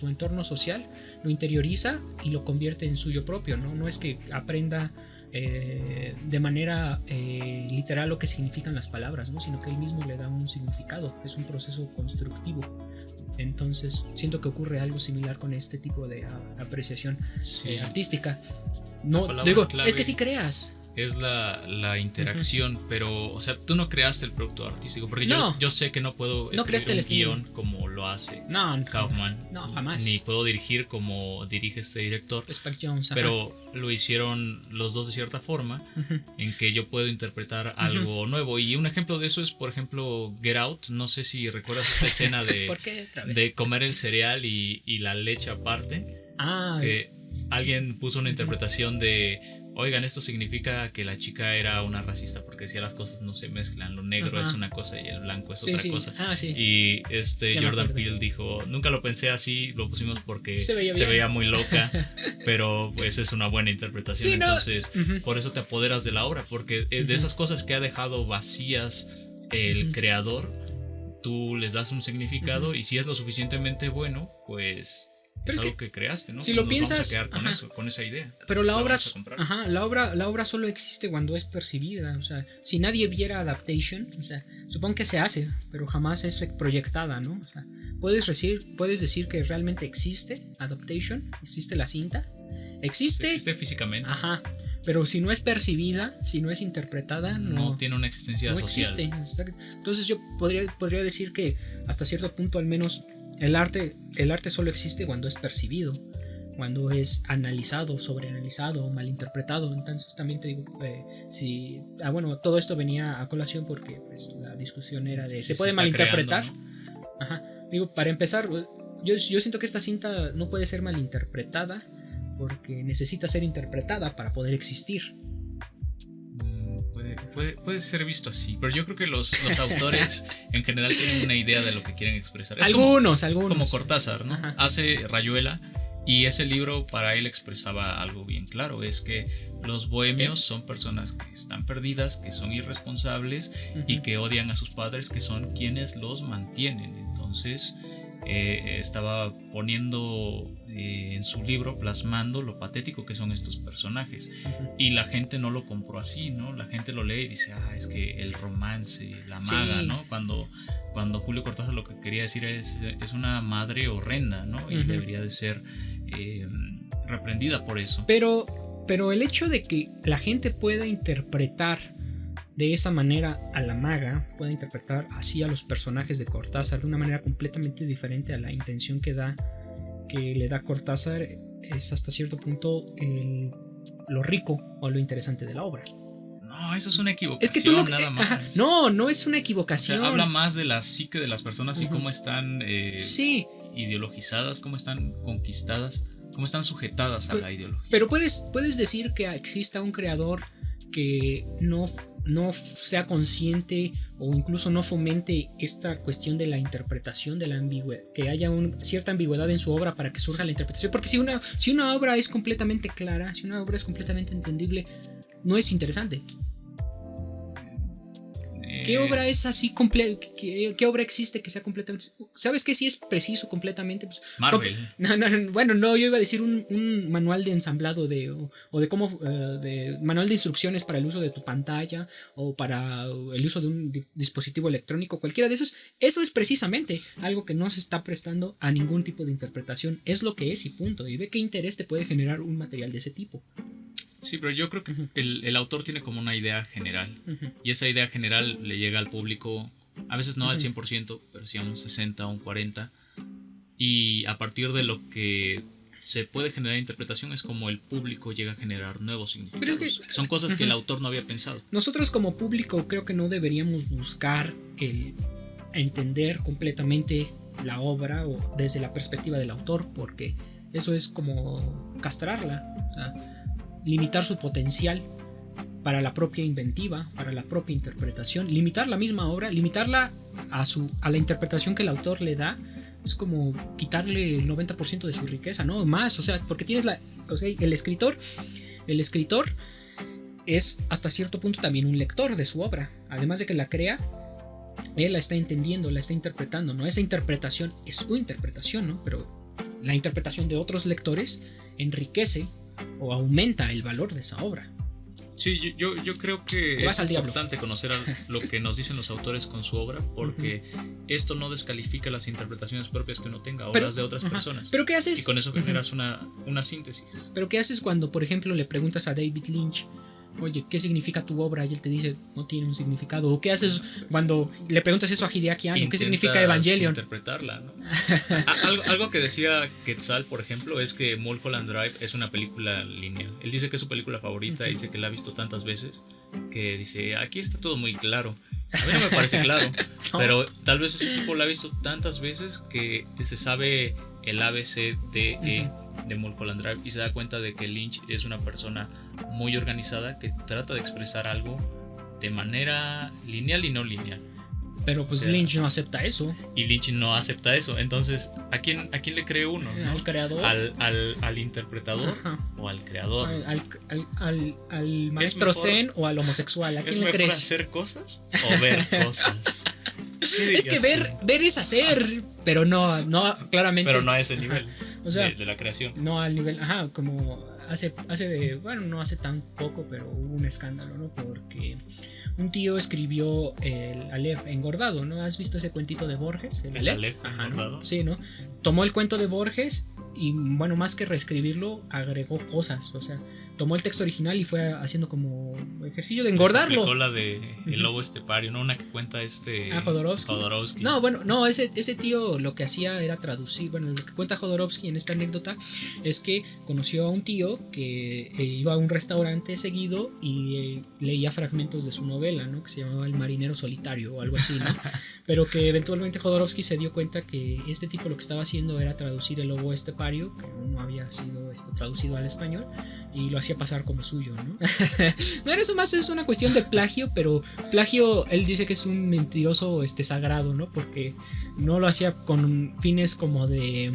entorno social lo interioriza y lo convierte en suyo propio, ¿no? No es que aprenda de manera literal lo que significan las palabras, ¿no? Sino que él mismo le da un significado, es un proceso constructivo. Entonces siento que ocurre algo similar con este tipo de apreciación artística. No digo, es que si creas. Es la interacción, pero, o sea, tú no creaste el producto artístico, porque yo sé que no puedo escribir un guión como lo hace Kaufman. No, jamás. Ni puedo dirigir como dirige este director. Spike Jonze, pero lo hicieron los dos de cierta forma, en que yo puedo interpretar algo nuevo. Y un ejemplo de eso es, por ejemplo, Get Out. No sé si recuerdas esta escena de comer el cereal y la leche aparte. Que alguien puso una interpretación de: oigan, esto significa que la chica era una racista porque decía las cosas no se mezclan, lo negro es una cosa y el blanco es otra cosa. Y Jordan Peele dijo: nunca lo pensé así, lo pusimos porque se veía muy loca, pero pues es una buena interpretación. Entonces, por eso te apoderas de la obra, porque de esas cosas que ha dejado vacías el creador, tú les das un significado, y si es lo suficientemente bueno, pues es algo que creaste, ¿no? Si lo piensas, vamos a quedar con esa idea. Pero la obra solo existe cuando es percibida. O sea, si nadie viera Adaptation, o sea, supongo que se hace, pero jamás es proyectada, ¿no? O sea, puedes decir que realmente existe Adaptation, existe la cinta, existe físicamente. Pero si no es percibida, si no es interpretada, no tiene una existencia social. Existe. Entonces yo podría decir que hasta cierto punto, al menos, el arte solo existe cuando es percibido, cuando es analizado, sobreanalizado, malinterpretado. Entonces también te digo, todo esto venía a colación porque pues, la discusión era de ¿se puede malinterpretar? Creando, ¿no? Digo, para empezar, yo siento que esta cinta no puede ser malinterpretada porque necesita ser interpretada para poder existir. Puede ser visto así, pero yo creo que los autores en general tienen una idea de lo que quieren expresar. Algunos. Como Cortázar, ¿no? Hace Rayuela, y ese libro para él expresaba algo bien claro: es que los bohemios son personas que están perdidas, que son irresponsables y que odian a sus padres, que son quienes los mantienen. Entonces estaba poniendo en su libro, plasmando lo patético que son estos personajes, y la gente no lo compró así, ¿no? La gente lo lee y dice: es que el romance, la maga, ¿no? Cuando Julio Cortázar lo que quería decir es una madre horrenda, ¿no? Y debería de ser reprendida por eso. Pero el hecho de que la gente pueda interpretar de esa manera a la maga, puede interpretar así a los personajes de Cortázar de una manera completamente diferente a la intención que le da Cortázar, es hasta cierto punto lo rico o lo interesante de la obra. No, eso es una equivocación. Es que tú nada más. No es una equivocación. O sea, habla más de la psique de las personas y cómo están ideologizadas, cómo están conquistadas, cómo están sujetadas a la ideología. Pero puedes decir que exista un creador que no sea consciente o incluso no fomente esta cuestión de la interpretación, de la ambigüedad, que haya cierta ambigüedad en su obra para que surja la interpretación. Porque si una obra es completamente clara, si una obra es completamente entendible, no es interesante. ¿Qué obra es así completa? ¿Qué obra existe que sea completamente? ¿Sabes qué? Si es preciso completamente. Pues, Marvel. Yo iba a decir un manual de ensamblado o de cómo. De manual de instrucciones para el uso de tu pantalla o para el uso de un dispositivo electrónico, cualquiera de esos. Eso es precisamente algo que no se está prestando a ningún tipo de interpretación. Es lo que es y punto. Y ve qué interés te puede generar un material de ese tipo. Sí, pero yo creo que el autor tiene como una idea general. Y esa idea general le llega al público, a veces no al 100%, pero sí a un 60 o un 40%. Y a partir de lo que se puede generar interpretación es como el público llega a generar nuevos significados. Pero es que, son cosas que el autor no había pensado. Nosotros como público creo que no deberíamos buscar el entender completamente la obra o desde la perspectiva del autor, porque eso es como castrarla, o sea, limitar su potencial para la propia inventiva, para la propia interpretación, limitar la misma obra, limitarla a la interpretación que el autor le da. Es como quitarle el 90% de su riqueza, ¿no? Más, o sea, porque tienes el escritor es hasta cierto punto también un lector de su obra. Además de que la crea, él la está entendiendo, la está interpretando, ¿no? Esa interpretación es su interpretación, ¿no? Pero la interpretación de otros lectores enriquece o aumenta el valor de esa obra. Sí, yo creo que es importante conocer lo que nos dicen los autores con su obra, porque esto no descalifica las interpretaciones propias que uno tenga, o las de otras personas. ¿Pero qué haces? Y con eso generas una síntesis. ¿Pero qué haces cuando, por ejemplo, le preguntas a David Lynch, oye, ¿qué significa tu obra? Y él te dice, no tiene un significado. ¿O qué haces cuando le preguntas eso a Hideaki Anno? ¿Qué significa Evangelion? Interpretarla, ¿no? algo que decía Quetzal, por ejemplo, es que Mulholland Drive es una película lineal. Él dice que es su película favorita, dice que la ha visto tantas veces, que dice, aquí está todo muy claro. A mí no me parece claro, no. Pero tal vez ese tipo la ha visto tantas veces que se sabe el ABCDE de Mulholland Drive y se da cuenta de que Lynch es una persona muy organizada que trata de expresar algo de manera lineal y no lineal. Pero pues Lynch no acepta eso. Y Lynch no acepta eso. Entonces, ¿a quién le cree uno? ¿No? ¿Al creador? ¿Al interpretador? ¿O al creador? ¿Al maestro zen o al homosexual? ¿A quién le crees? ¿Es mejor hacer cosas o ver cosas? Es que ver es hacer, pero no claramente. Pero no a ese nivel, o sea, de la creación. No al nivel, como bueno, no hace tan poco, pero hubo un escándalo, ¿no? Porque un tío escribió el Aleph engordado, ¿no? ¿Has visto ese cuentito de Borges? El Aleph engordado. ¿no? Sí, ¿no? Tomó el cuento de Borges y, bueno, más que reescribirlo, agregó cosas, o sea, tomó el texto original y fue haciendo como ejercicio de engordarlo. Aplicó la de El lobo estepario, ¿no? Una que cuenta Jodorowsky. No, bueno, no, ese tío lo que hacía era traducir. Bueno, lo que cuenta Jodorowsky en esta anécdota es que conoció a un tío que iba a un restaurante seguido y leía fragmentos de su novela, ¿no? Que se llamaba El marinero solitario o algo así, ¿no? Pero que eventualmente Jodorowsky se dio cuenta que este tipo lo que estaba haciendo era traducir El lobo estepario, que no había sido traducido al español, y lo hacía pasar como suyo, ¿no? Bueno, eso más es una cuestión de plagio, pero plagio él dice que es un mentiroso sagrado, ¿no? Porque no lo hacía con fines como de...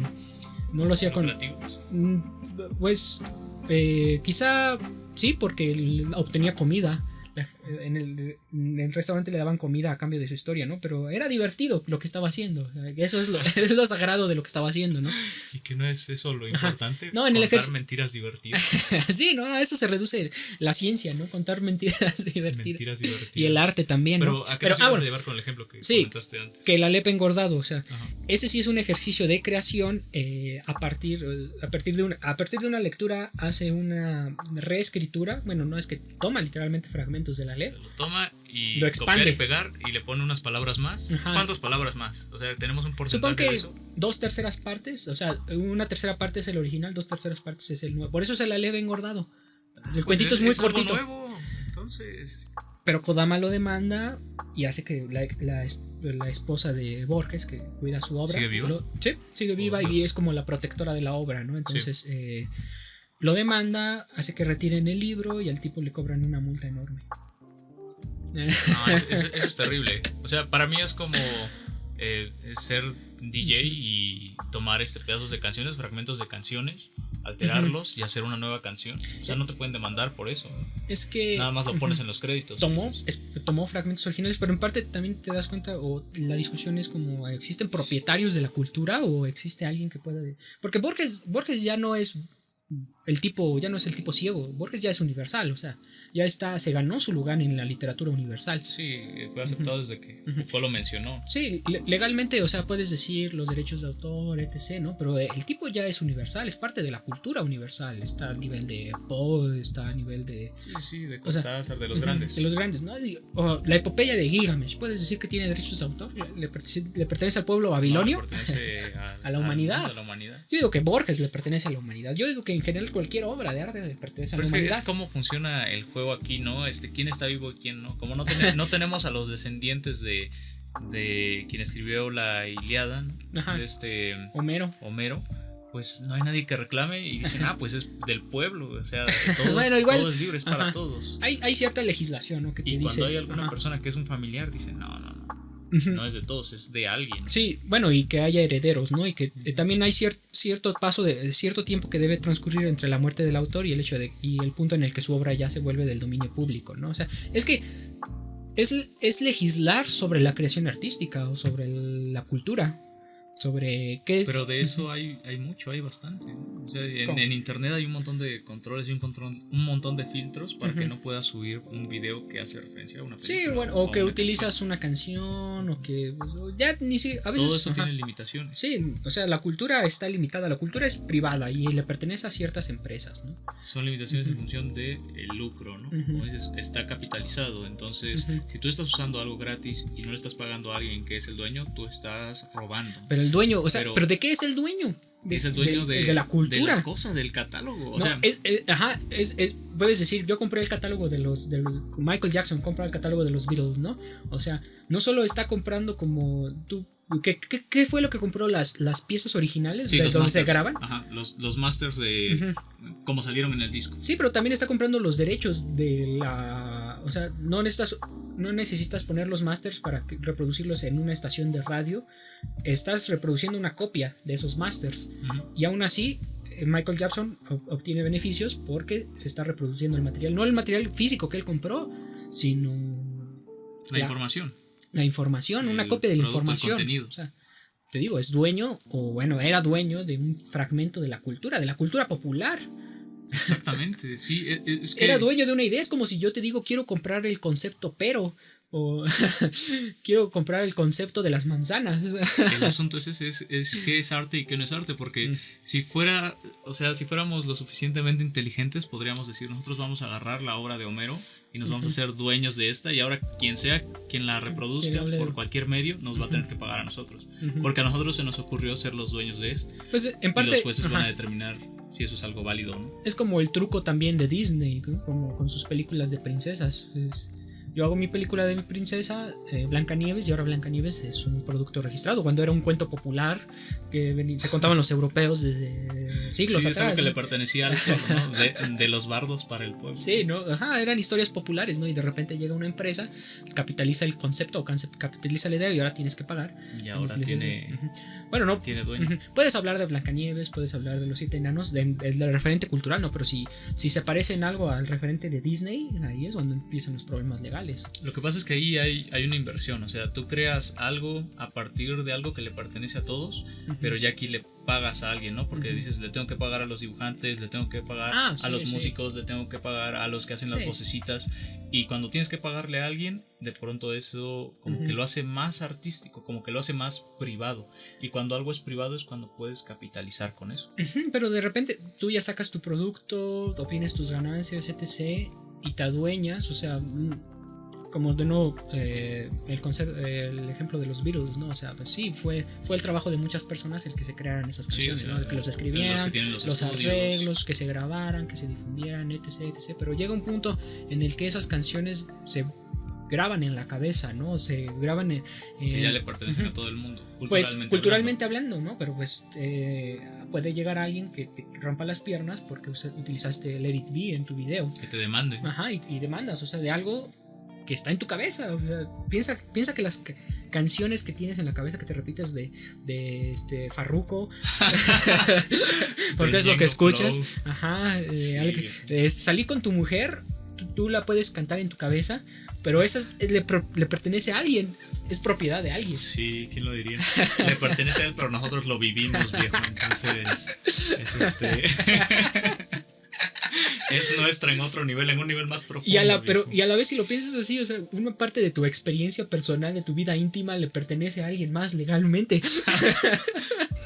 No lo hacía con... Pues quizá sí, porque él obtenía comida. En el restaurante le daban comida a cambio de su historia, ¿no? Pero era divertido lo que estaba haciendo. Eso es lo sagrado de lo que estaba haciendo, ¿no? ¿Y que no es eso lo importante? No, en contar mentiras divertidas. Sí, ¿no? A eso se reduce la ciencia, ¿no? Contar mentiras divertidas. Y el arte también, ¿no? Pero ¿a qué nos ibas a llevar con el ejemplo que comentaste antes? Que el Aleph engordado, o sea, ese sí es un ejercicio de creación. A partir de una lectura hace una reescritura. Bueno, no es que toma literalmente fragmentos de la ley. Se lo toma y lo expande. Copiar y pegar y le pone unas palabras más. ¿Cuántas palabras más? O sea, tenemos un porcentaje. Supongo que de eso. 2/3 partes, o sea, 1/3 parte es el original, 2/3 partes es el nuevo. Por eso se la lee engordado. El cuentito es muy cortito. Algo nuevo. Entonces. Pero Kodama lo demanda y hace que la esposa de Borges, que cuida su obra, ¿sigue viva? Sí, sigue viva y es como la protectora de la obra, ¿no? Entonces lo demanda, hace que retiren el libro y al tipo le cobran una multa enorme. No, eso es terrible. O sea, para mí es como ser DJ y tomar pedazos de canciones, fragmentos de canciones, alterarlos y hacer una nueva canción. O sea, no te pueden demandar por eso. Es que nada más lo pones en los créditos. Tomó fragmentos originales, pero en parte también te das cuenta, o la discusión es como, ¿existen propietarios de la cultura o existe alguien que pueda...? Porque Borges ya no es el tipo, ya no es el tipo ciego, Borges ya es universal, o sea, se ganó su lugar en la literatura universal. Sí, fue aceptado desde que Foucault lo mencionó. Sí, legalmente, o sea, puedes decir los derechos de autor, etc., ¿no? Pero el tipo ya es universal, es parte de la cultura universal, está a nivel de Poe, está a nivel de... Sí, de Cortázar, de los grandes. De los grandes, ¿no? O la epopeya de Gilgamesh, puedes decir que tiene derechos de autor, le pertenece al pueblo babilonio, no, pertenece a la humanidad. A la humanidad. Yo digo que Borges le pertenece a la humanidad, yo digo que en general cualquier obra de arte le pertenece a la humanidad. Es como funciona el juego aquí, ¿no? ¿Quién está vivo y quién no? Como no tenemos a los descendientes de quien escribió la Ilíada, Homero, pues no hay nadie que reclame y dicen, pues es del pueblo, o sea, todos, bueno, igual, todo es libre, es para todos. Hay cierta legislación, ¿no? Que te cuando dice, hay alguna persona que es un familiar, dicen, no es de todos, es de alguien. Sí, bueno, y que haya herederos, ¿no? Y que también hay cierto paso de cierto tiempo que debe transcurrir entre la muerte del autor y el punto en el que su obra ya se vuelve del dominio público, ¿no? O sea, es que es legislar sobre la creación artística o sobre la cultura. Sobre qué es. Pero de eso hay mucho, hay bastante, ¿no? O sea, en internet hay un montón de controles y un montón de filtros para que no puedas subir un video que hace referencia a una película. Sí, bueno, o que utilizas una canción, o que ya ni si a veces todo eso tiene limitaciones. Sí, o sea, la cultura está limitada, la cultura es privada y le pertenece a ciertas empresas, ¿no? Son limitaciones en función del lucro, ¿no? Como dices, está capitalizado, entonces si tú estás usando algo gratis y no le estás pagando a alguien que es el dueño, tú estás robando. Pero el dueño, o sea, ¿pero de qué es el dueño? Es el dueño de la cultura. De la cosa, del catálogo. O sea, puedes decir, yo compré el catálogo de Michael Jackson compra el catálogo de los Beatles, ¿no? O sea, no solo está comprando como tú. ¿Qué fue lo que compró? Las piezas originales de donde se graban. Ajá, los masters de cómo salieron en el disco. Sí, pero también está comprando los derechos de la. O sea, no necesitas poner los masters para reproducirlos en una estación de radio. Estás reproduciendo una copia de esos masters. Y aún así, Michael Jackson obtiene beneficios porque se está reproduciendo el material. No el material físico que él compró, sino la información. La información, una copia de la información. O sea, te digo, es dueño, o bueno, era dueño de un fragmento de la cultura popular. Exactamente, sí. Es que era dueño de una idea. Es como si yo te digo, quiero comprar el concepto pero, o quiero comprar el concepto de las manzanas. El asunto es qué es arte y qué no es arte, porque si fuéramos lo suficientemente inteligentes, podríamos decir, nosotros vamos a agarrar la obra de Homero y nos vamos a hacer dueños de esta, y ahora quien la reproduzca por cualquier medio nos va a tener que pagar a nosotros, porque a nosotros se nos ocurrió ser los dueños de esto. Pues en parte, y los jueces van a determinar si eso es algo válido o no. Es como el truco también de Disney, ¿no? Como con sus películas de princesas. Yo hago mi película de mi princesa, Blancanieves, y ahora Blancanieves es un producto registrado, cuando era un cuento popular que se contaban los europeos desde siglos atrás. Es algo que le pertenecía al pueblo, ¿no? de los bardos para el pueblo. Sí, ¿no? Eran historias populares, ¿no? Y de repente llega una empresa, capitaliza el concepto, capitaliza la idea y ahora tienes que pagar. Y ahora tiene... Bueno, no. Tiene dueño. Puedes hablar de Blancanieves, puedes hablar de los 7 enanos, del referente cultural, ¿no? Pero si se parece en algo al referente de Disney, ahí es donde empiezan los problemas legales. Lo que pasa es que ahí hay una inversión, o sea, tú creas algo a partir de algo que le pertenece a todos, pero ya aquí le pagas a alguien, ¿no? Porque dices, le tengo que pagar a los dibujantes, le tengo que pagar a los músicos, le tengo que pagar a los que hacen las vocecitas, y cuando tienes que pagarle a alguien, de pronto eso como que lo hace más artístico, como que lo hace más privado, y cuando algo es privado es cuando puedes capitalizar con eso. Pero de repente tú ya sacas tu producto, obtienes tus ganancias, etc., y te adueñas, o sea... Como de nuevo el ejemplo de los Beatles, ¿no? O sea, pues sí, fue el trabajo de muchas personas el que se crearan esas canciones, ¿no? Que los escribieran, los arreglos, que se grabaran, que se difundieran, etc. Pero llega un punto en el que esas canciones se graban en la cabeza, ¿no? Se graban que ya le pertenecen a todo el mundo. Culturalmente hablando, ¿no? Pero pues puede llegar alguien que te rompa las piernas porque utilizaste Let It Be en tu video. Que te demande. Y demandas, o sea, de algo que está en tu cabeza. O sea, piensa que las canciones que tienes en la cabeza que te repites de Farruko porque es lo que escuchas. Salir con tu mujer, tú la puedes cantar en tu cabeza, pero esa le pertenece a alguien, es propiedad de alguien. Sí, ¿quién lo diría? Le pertenece a él, pero nosotros lo vivimos, viejo. Entonces es nuestra en otro nivel, en un nivel más profundo. Y a la vez si lo piensas así, o sea, una parte de tu experiencia personal, de tu vida íntima, le pertenece a alguien más legalmente.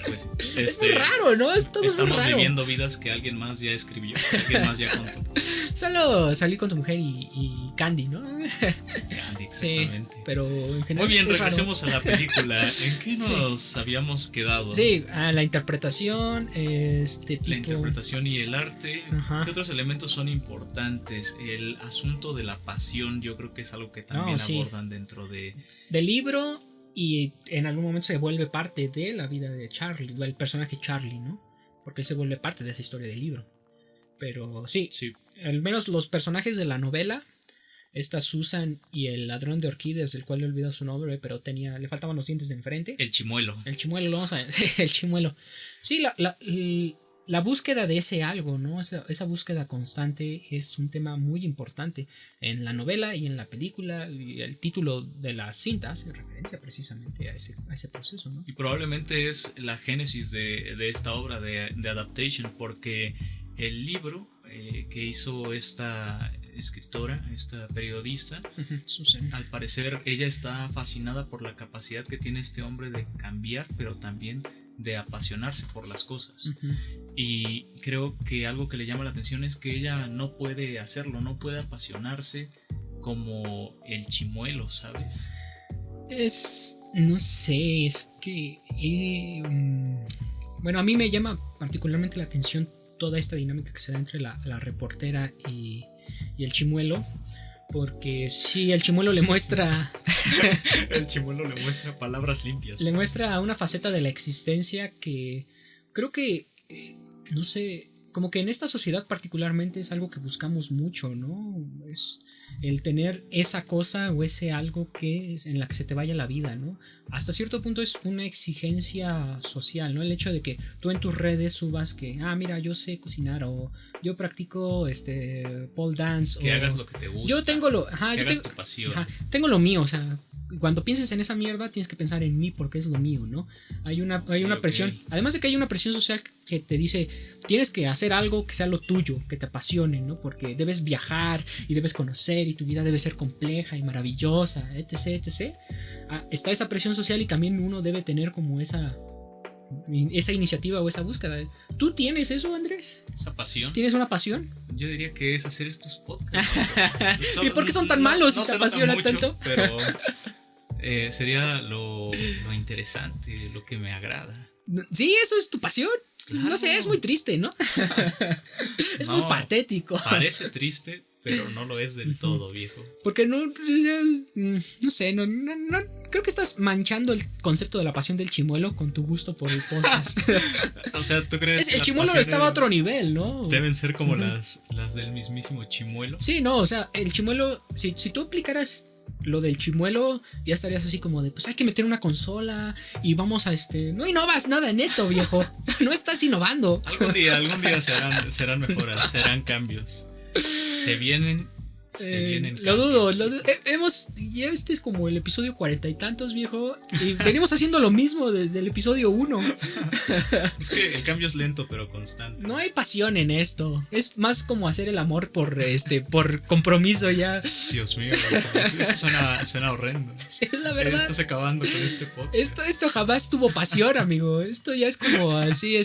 Pues, es muy raro, ¿no? Es todo muy raro. Estamos viviendo vidas que alguien más ya escribió, que alguien más ya contó. Solo salí con tu mujer y Candy, ¿no? Candy, exactamente. Sí, pero en general. Muy bien, regresemos a la película. ¿En qué nos habíamos quedado? Sí, a la interpretación, La interpretación y el arte. Ajá. ¿Qué otros elementos son importantes? El asunto de la pasión, yo creo que es algo que también abordan dentro del libro. Y en algún momento se vuelve parte de la vida de Charlie, del personaje Charlie, ¿no? Porque él se vuelve parte de esa historia del libro. Pero sí, al menos los personajes de la novela, esta Susan y el ladrón de orquídeas, del cual he olvidado su nombre, pero le faltaban los dientes de enfrente. El chimuelo. El chimuelo, lo vamos a ver. El chimuelo. Sí, la búsqueda de ese algo, ¿no? Esa búsqueda constante es un tema muy importante en la novela y en la película. Y el título de la cinta hace referencia precisamente a ese proceso, ¿no? Y probablemente es la génesis de esta obra de adaptation, porque el libro que hizo esta escritora, esta periodista, Susan. Al parecer ella está fascinada por la capacidad que tiene este hombre de cambiar, pero también de apasionarse por las cosas. Y creo que algo que le llama la atención es que ella no puede hacerlo, no puede apasionarse como el chimuelo, ¿sabes? No sé, es que bueno, a mí me llama particularmente la atención toda esta dinámica que se da entre la reportera y el chimuelo, porque sí, el chimuelo le muestra el chimuelo le muestra palabras limpias, le muestra una faceta de la existencia que creo que no sé, como que en esta sociedad particularmente es algo que buscamos mucho, ¿no? Es el tener esa cosa o ese algo en la que se te vaya la vida, ¿no? Hasta cierto punto es una exigencia social, ¿no? El hecho de que tú en tus redes subas que, mira, yo sé cocinar, o yo practico pole dance, que o hagas lo que te gusta, yo tengo lo, que hagas tu pasión. Tengo lo mío, o sea, cuando pienses en esa mierda tienes que pensar en mí porque es lo mío, ¿no? Hay una presión, además de que hay una presión social que te dice, tienes que hacer algo que sea lo tuyo, que te apasione, ¿no? Porque debes viajar y debes conocer y tu vida debe ser compleja y maravillosa, etc, etc. Está esa presión social y también uno debe tener como esa iniciativa o esa búsqueda. ¿Tú tienes eso, Andrés? ¿Esa pasión? ¿Tienes una pasión? Yo diría que es hacer estos podcasts. ¿Y por qué son tan malos si te apasionan tanto? Pero sería lo interesante, lo que me agrada. Sí, eso es tu pasión. Claro. No sé, es muy triste, ¿no? Es muy patético. Parece triste, pero no lo es del todo, viejo. Porque no sé, no creo que estás manchando el concepto de la pasión del chimuelo con tu gusto por el podcast. O sea, ¿tú crees que el chimuelo estaba a otro nivel, ¿no? Deben ser como las del mismísimo chimuelo? Sí, no, o sea, el chimuelo, si tú aplicaras lo del chimuelo, ya estarías así como de, pues hay que meter una consola y vamos a no innovas nada en esto, viejo. No estás innovando. Algún día serán mejoras, serán cambios. Se vienen lo dudo. Ya es como el episodio 40 y tantos, viejo, y venimos haciendo lo mismo desde el episodio 1. Es que el cambio es lento pero constante. No hay pasión en esto. Es más como hacer el amor por compromiso ya. Dios mío, eso suena horrendo. Sí, es la verdad. Estás acabando con este podcast. Esto jamás tuvo pasión, amigo. Esto ya es como así,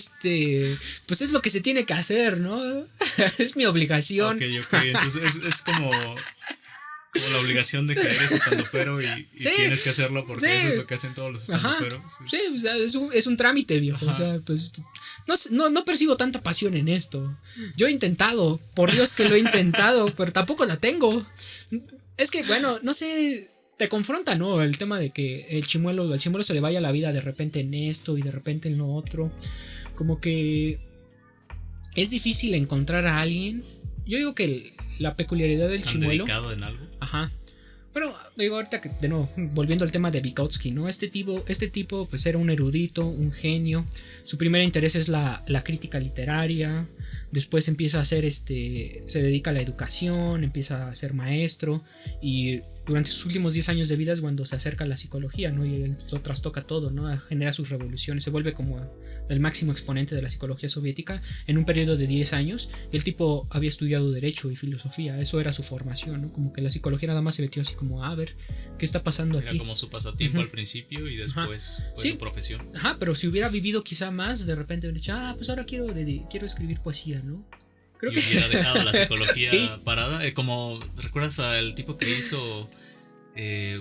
pues es lo que se tiene que hacer, ¿no? Es mi obligación. Ok, entonces es como la obligación de que eres estandopero y tienes que hacerlo porque eso es lo que hacen todos los estandoperos. Sí, o sea, es un trámite, viejo. Ajá. O sea, pues no percibo tanta pasión en esto. Yo he intentado, por Dios que lo he intentado, pero tampoco la tengo. Es que, bueno, no sé, te confronta, ¿no? El tema de que al chimuelo se le vaya la vida de repente en esto y de repente en lo otro. Como que es difícil encontrar a alguien. Yo digo que la peculiaridad del chimuelo. ¿Dedicado en algo? Ajá. Bueno, digo ahorita que, de nuevo, volviendo al tema de Vygotsky, ¿no? Este tipo pues era un erudito, un genio. Su primer interés es la crítica literaria. Después empieza a hacer se dedica a la educación, empieza a ser maestro. Y durante sus últimos 10 años de vida es cuando se acerca a la psicología, ¿no? Y él lo trastoca todo, ¿no? Genera sus revoluciones, se vuelve como el máximo exponente de la psicología soviética en un periodo de 10 años. El tipo había estudiado derecho y filosofía, eso era su formación, ¿no? Como que la psicología nada más se metió así como, a ver, ¿qué está pasando aquí? Era como su pasatiempo al principio y después fue su profesión. Ajá, pero si hubiera vivido quizá más, de repente hubiera dicho, pues ahora quiero escribir poesía, ¿no? Creo que hubiera dejado la psicología parada. Como, ¿recuerdas al tipo que hizo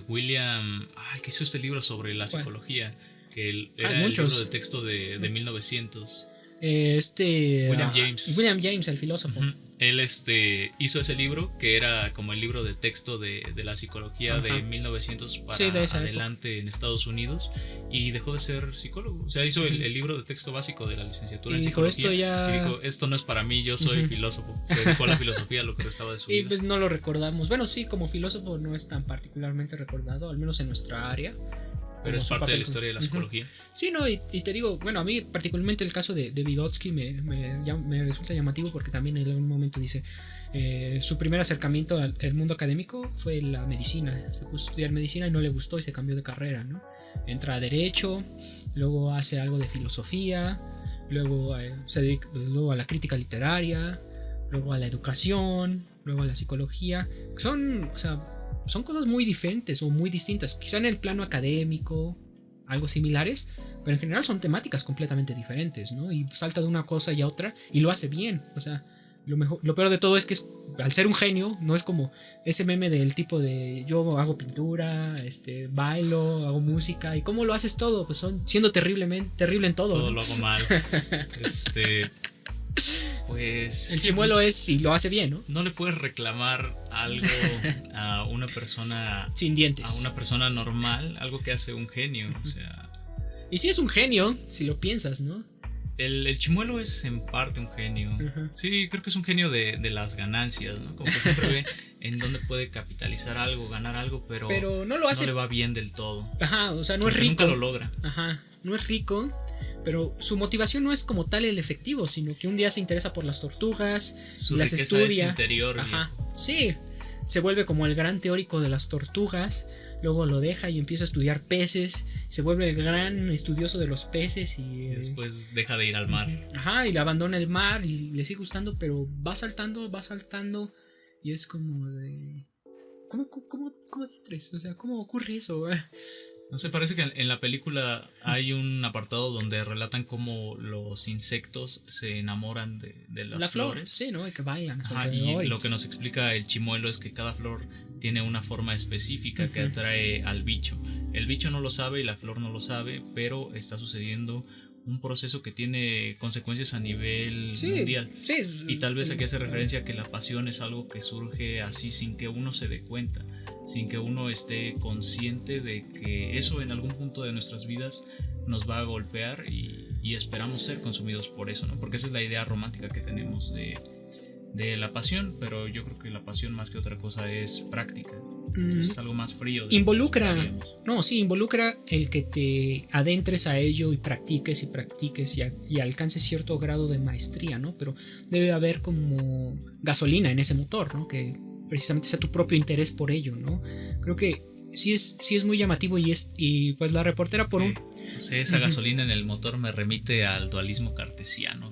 William? El que hizo este libro sobre la psicología. Que era el libro de texto de 1900. William James. William James, el filósofo. Él hizo ese libro que era como el libro de texto de la psicología de 1900 para adelante época. En Estados Unidos, y dejó de ser psicólogo. O sea, hizo el libro de texto básico de la licenciatura en psicología. Y dijo, esto no es para mí, yo soy filósofo. Se dedicó a la filosofía lo que restaba de su vida. Y pues no lo recordamos. Bueno, sí, como filósofo no es tan particularmente recordado, al menos en nuestra área. Pero es parte de la historia de la psicología. Sí, no, y te digo, bueno, a mí particularmente el caso de Vygotsky me resulta llamativo porque también en algún momento dice su primer acercamiento al mundo académico fue la medicina. Se puso a estudiar medicina y no le gustó y se cambió de carrera, ¿no? Entra a derecho, luego hace algo de filosofía, luego se dedica luego a la crítica literaria, luego a la educación, luego a la psicología. Son cosas muy diferentes o muy distintas. Quizá en el plano académico, algo similares, pero en general son temáticas completamente diferentes, ¿no? Y salta de una cosa y a otra y lo hace bien. O sea, lo peor de todo es que al ser un genio, no es como ese meme del tipo de yo hago pintura, bailo, hago música. ¿Y cómo lo haces todo? Pues siendo terrible en todo. Todo, ¿no? Lo hago mal. Pues el chimuelo es si lo hace bien, ¿no? No le puedes reclamar algo a una persona sin dientes, a una persona normal, algo que hace un genio, o sea. Y sí es un genio, si lo piensas, ¿no? El chimuelo es en parte un genio. Sí, creo que es un genio de las ganancias, ¿no? Como que siempre ve en dónde puede capitalizar algo, ganar algo, pero no lo hace. No le va bien del todo. Ajá, o sea, no es rico. Nunca lo logra. Ajá, no es rico, pero su motivación no es como tal el efectivo, sino que un día se interesa por las tortugas, su las estudia. Es interior. Ajá, sí. Se vuelve como el gran teórico de las tortugas, luego lo deja y empieza a estudiar peces, se vuelve el gran estudioso de los peces y después deja de ir al mar. Ajá, y le abandona el mar y le sigue gustando, pero va saltando y es como de... ¿Cómo ditres? O sea, ¿cómo ocurre eso? No sé, parece que en la película hay un apartado donde relatan cómo los insectos se enamoran de las flores. Sí, ¿no? Y que bailan. Y lo que nos explica el chimuelo es que cada flor tiene una forma específica que atrae al bicho. El bicho no lo sabe y la flor no lo sabe, pero está sucediendo un proceso que tiene consecuencias a nivel mundial. Sí, y tal vez aquí hace referencia a que la pasión es algo que surge así sin que uno se dé cuenta, sin que uno esté consciente de que eso en algún punto de nuestras vidas nos va a golpear y esperamos ser consumidos por eso, ¿no? Porque esa es la idea romántica que tenemos de la pasión, pero yo creo que la pasión más que otra cosa es práctica. Es algo más frío. Involucra el que te adentres a ello y practiques y alcances cierto grado de maestría, ¿no? Pero debe haber como gasolina en ese motor, ¿no? Que precisamente sea tu propio interés por ello, ¿no? Creo que sí es muy llamativo y pues la reportera por un... Sí, esa gasolina en el motor me remite al dualismo cartesiano.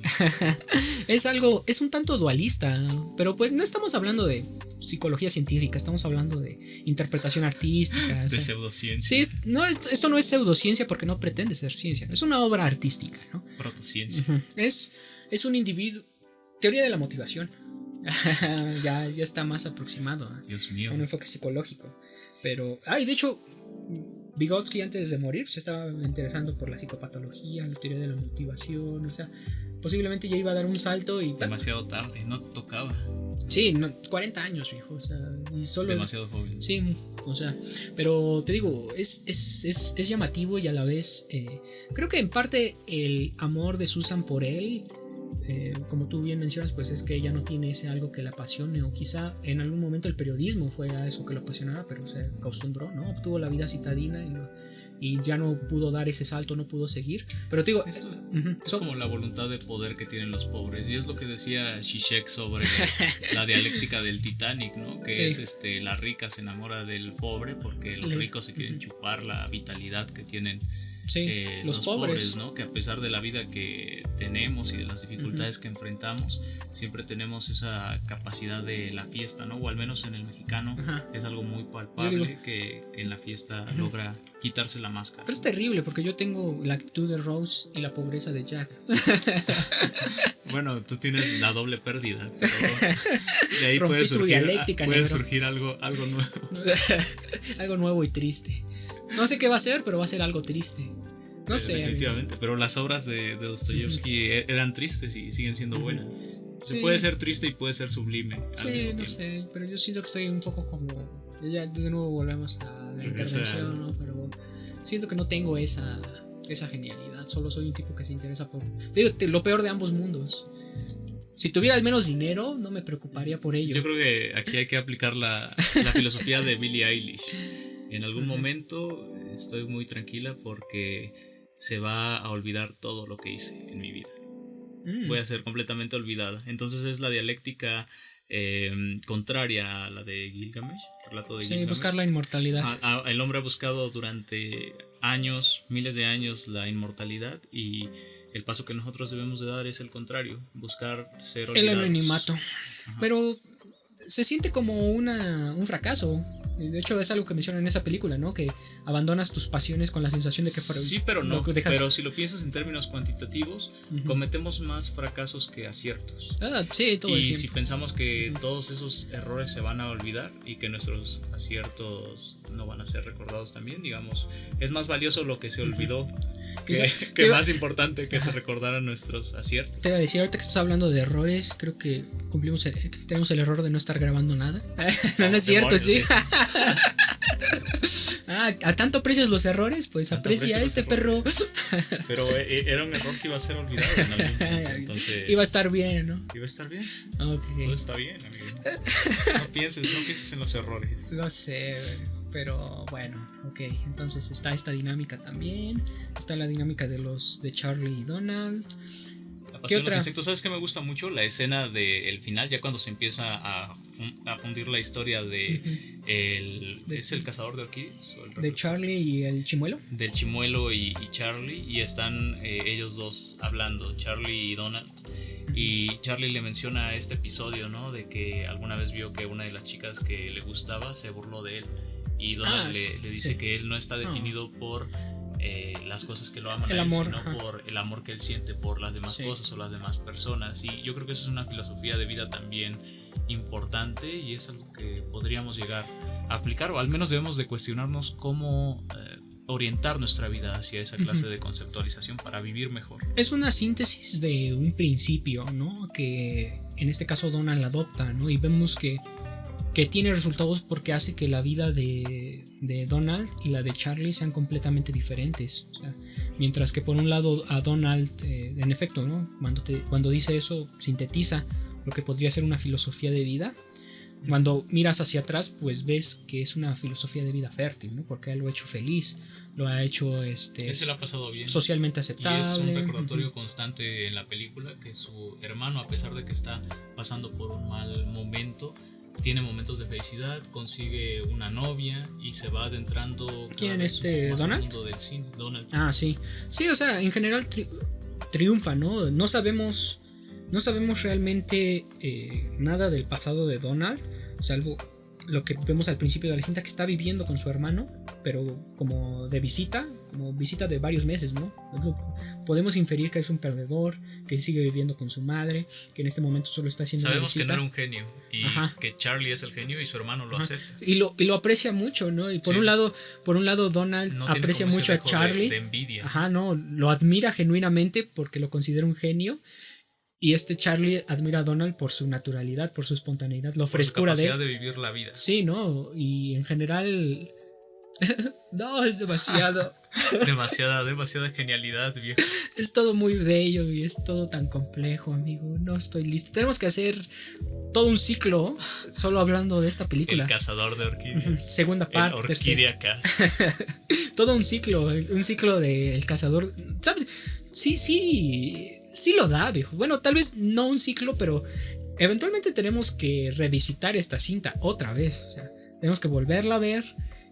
Es un tanto dualista, pero pues no estamos hablando de psicología científica, estamos hablando de interpretación artística. De pseudociencia. Sí, esto no es pseudociencia porque no pretende ser ciencia, es una obra artística, ¿no? Protociencia. Es un individuo... Teoría de la motivación. ya está más aproximado Dios mío. A un enfoque psicológico. Pero, de hecho, Vygotsky antes de morir se estaba interesando por la psicopatología, la teoría de la motivación, o sea, posiblemente ya iba a dar un salto y... Demasiado tarde, no te tocaba. Sí, 40 años, hijo, o sea, y solo... Demasiado joven. Sí, o sea, pero te digo, es llamativo y a la vez, creo que en parte el amor de Susan por él... como tú bien mencionas, pues es que ella no tiene ese algo que la apasione, o quizá en algún momento el periodismo fue a eso que lo apasionaba, pero se acostumbró, ¿no? Obtuvo la vida citadina y ya no pudo dar ese salto, no pudo seguir. Pero te digo, esto es como la voluntad de poder que tienen los pobres, y es lo que decía Zizek sobre la dialéctica del Titanic, ¿no? Que es la rica se enamora del pobre porque los ricos se quieren chupar la vitalidad que tienen. Los pobres, ¿no? Que a pesar de la vida que tenemos y de las dificultades que enfrentamos, siempre tenemos esa capacidad de la fiesta, ¿no? O al menos en el mexicano es algo muy palpable que en la fiesta logra quitarse la máscara. Pero es terrible porque yo tengo la actitud de Rose y la pobreza de Jack. Bueno, tú tienes la doble pérdida, pero de ahí puede surgir algo nuevo. Algo nuevo y triste. No sé qué va a ser, pero va a ser algo triste. No sé. Definitivamente, pero las obras de Dostoyevsky eran tristes y siguen siendo buenas. Se puede ser triste y puede ser sublime. Sí, no sé, pero yo siento que estoy un poco como... Ya de nuevo volvemos a la intervención, ¿no? Pero siento que no tengo esa genialidad. Solo soy un tipo que se interesa por... Digo, lo peor de ambos mundos. Si tuviera al menos dinero, no me preocuparía por ello. Yo creo que aquí hay que aplicar la filosofía de Billie Eilish. En algún momento estoy muy tranquila porque se va a olvidar todo lo que hice en mi vida. Voy a ser completamente olvidada. Entonces es la dialéctica contraria a la de Gilgamesh, relato de Gilgamesh. Sí, buscar la inmortalidad. El hombre ha buscado durante años, miles de años, la inmortalidad, y el paso que nosotros debemos de dar es el contrario, buscar ser olvidados. El anonimato. Pero se siente como un fracaso. De hecho es algo que mencionan en esa película, ¿no? Que abandonas tus pasiones con la sensación de que... Sí, pero no. Pero si lo piensas en términos cuantitativos, cometemos más fracasos que aciertos. Sí, todo el tiempo. Y si pensamos que todos esos errores se van a olvidar y que nuestros aciertos no van a ser recordados también, digamos, es más valioso lo que se olvidó que más importante que se recordaran nuestros aciertos. Te iba a decir, ahorita que estás hablando de errores, creo que tenemos el error de no estar grabando nada. No es cierto, sí. ¿A tanto aprecias los errores? Pues aprecia este perro. Pero era un error que iba a ser olvidado en algún momento, entonces iba a estar bien, ¿no? Iba a estar bien. Okay. Todo está bien, amigo. No pienses en los errores. No sé, pero bueno, ok. Entonces está esta dinámica también. Está la dinámica de Charlie y Donald. ¿Qué otra? Los insectos, ¿sabes qué me gusta mucho? La escena del final, ya cuando se empieza a fundir la historia de ¿es el cazador de orquídeas? ¿De Charlie y el chimuelo? Del chimuelo y Charlie, y están ellos dos hablando, Charlie y Donald. Y Charlie le menciona este episodio, ¿no? De que alguna vez vio que una de las chicas que le gustaba se burló de él. Y Donald le dice que él no está definido por las cosas que lo aman, el amor, sino por el amor que él siente por las demás cosas o las demás personas. Y yo creo que eso es una filosofía de vida también importante, y es algo que podríamos llegar a aplicar, o al menos debemos de cuestionarnos cómo orientar nuestra vida hacia esa clase de conceptualización para vivir mejor. Es una síntesis de un principio, ¿no? Que en este caso Donald adopta, ¿no? Y vemos que tiene resultados porque hace que la vida de Donald y la de Charlie sean completamente diferentes. O sea, mientras que por un lado a Donald, en efecto, ¿no? Cuando dice eso, sintetiza lo que podría ser una filosofía de vida. Cuando miras hacia atrás, pues ves que es una filosofía de vida fértil, ¿no? Porque él lo ha hecho feliz, lo ha hecho él se lo ha pasado bien, socialmente aceptable. Y es un recordatorio constante en la película que su hermano, a pesar de que está pasando por un mal momento, tiene momentos de felicidad, consigue una novia y se va adentrando. ¿Quién? ¿Donald? Mundo del cine, Donald. Ah, sí. Sí, o sea, en general triunfa, ¿no? No sabemos realmente nada del pasado de Donald, salvo lo que vemos al principio de la cinta, que está viviendo con su hermano, pero como visita de varios meses, ¿no? Podemos inferir que es un perdedor, que sigue viviendo con su madre, que en este momento solo está haciendo Sabemos una visita. Que no era un genio y que Charlie es el genio y su hermano lo acepta. Y lo aprecia mucho, ¿no? Y por un lado Donald no aprecia mucho a Charlie. De envidia. No, lo admira genuinamente porque lo considera un genio. Y Charlie admira a Donald por su naturalidad, por su espontaneidad, la frescura de él. Por su capacidad de vivir la vida. Sí, ¿no? Y en general No, es demasiado. Demasiada genialidad, viejo. Es todo muy bello y es todo tan complejo, amigo. No estoy listo. Tenemos que hacer todo un ciclo solo hablando de esta película. El cazador de orquídeas. Segunda parte. Orquídea Caz. Todo un ciclo de El Cazador. ¿Sabes? Sí lo da, viejo. Bueno, tal vez no un ciclo, pero eventualmente tenemos que revisitar esta cinta otra vez. O sea, tenemos que volverla a ver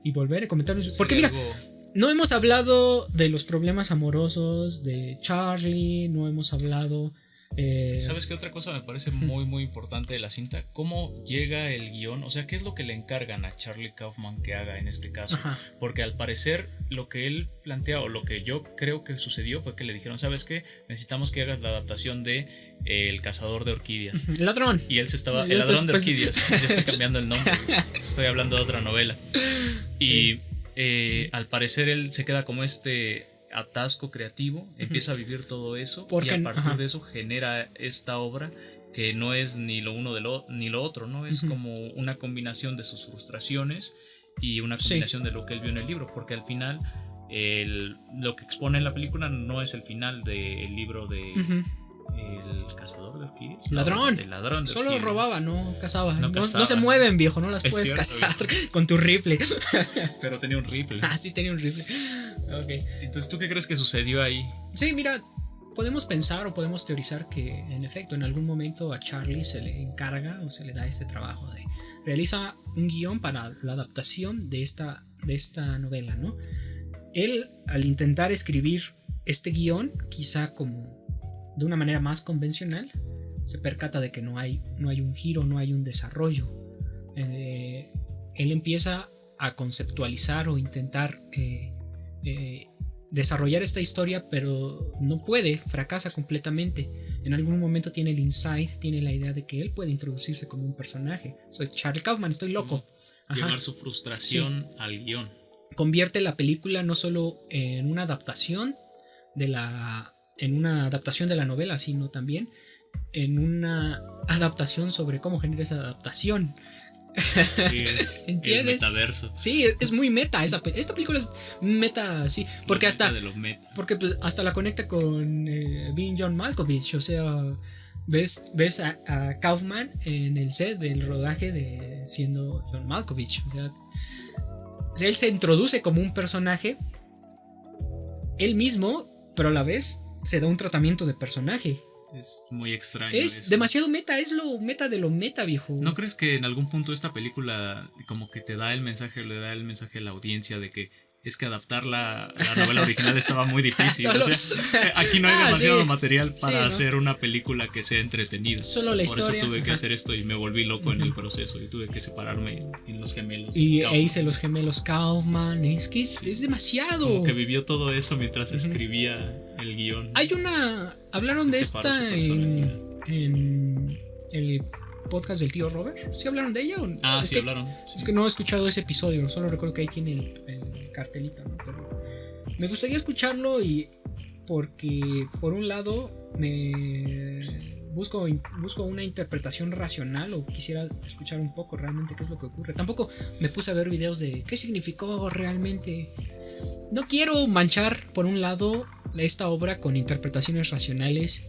y volver a comentar. Porque mira, no hemos hablado de los problemas amorosos de Charlie, no hemos hablado... ¿Sabes qué otra cosa me parece muy muy importante de la cinta? ¿Cómo llega el guión? O sea, ¿qué es lo que le encargan a Charlie Kaufman que haga en este caso? Ajá. Porque al parecer lo que él plantea o lo que yo creo que sucedió fue que le dijeron, ¿sabes qué? Necesitamos que hagas la adaptación de El Cazador de Orquídeas. El ladrón. Y él se estaba... El ladrón de orquídeas. Ya estoy cambiando el nombre. Estoy hablando de otra novela. Sí. Y al parecer él se queda como este atasco creativo, empieza a vivir todo eso y a partir de eso genera esta obra que no es ni lo uno ni lo otro, ¿no? Es como una combinación de sus frustraciones y una combinación de lo que él vio en el libro, porque al final lo que expone en la película no es el final del libro de El Cazador de Orquídeas. Ladrón. El ladrón de Solo orquídeas. robaba, no cazaba. No cazaba. No se mueven, viejo, no las Es puedes cierto, cazar con tu rifle. Pero tenía un rifle. Ah, sí, tenía un rifle. Okay. Entonces, ¿tú qué crees que sucedió ahí? Sí, mira, podemos pensar o podemos teorizar que en efecto en algún momento a Charlie se le encarga o se le da este trabajo de realiza un guión para la adaptación de esta novela, ¿no? Él, al intentar escribir este guión, quizá como de una manera más convencional, se percata de que no hay un giro, no hay un desarrollo. Él empieza a conceptualizar o intentar desarrollar esta historia, pero no puede, fracasa completamente. En algún momento tiene el insight, tiene la idea de que él puede introducirse como un personaje. Soy Charlie Kaufman, estoy loco. Llevar su frustración al guión. Convierte la película no solo en una adaptación de la novela, sino también en una adaptación sobre cómo genera esa adaptación. Sí, es ¿entiendes? El metaverso. Sí, es muy meta. Esta película es meta, sí. Porque porque pues, hasta la conecta con Being John Malkovich. O sea, ves a Kaufman en el set del rodaje de siendo John Malkovich. O sea, él se introduce como un personaje él mismo, pero a la vez se da un tratamiento de personaje. Es muy extraño. Es eso. demasiado meta, es lo meta de lo meta, viejo. ¿No crees que en algún punto esta película como que le da el mensaje a la audiencia de que es que adaptar la novela original estaba muy difícil? Solo, o sea, aquí no hay demasiado sí, material para ¿no? hacer una película que sea entretenida. Solo la Por historia. eso tuve que hacer esto y me volví loco en el proceso y tuve que separarme en los gemelos. E hice los gemelos Kaufman. Es que es demasiado. Como que vivió todo eso mientras escribía el guión. Hablaron de esta en el podcast del tío Robert. ¿Sí hablaron de ella? Sí hablaron. Sí. Es que no he escuchado ese episodio, solo recuerdo que ahí tiene el cartelito, ¿no? Pero me gustaría escucharlo porque por un lado busco una interpretación racional o quisiera escuchar un poco realmente qué es lo que ocurre. Tampoco me puse a ver videos de qué significó realmente. No quiero manchar por un lado esta obra con interpretaciones racionales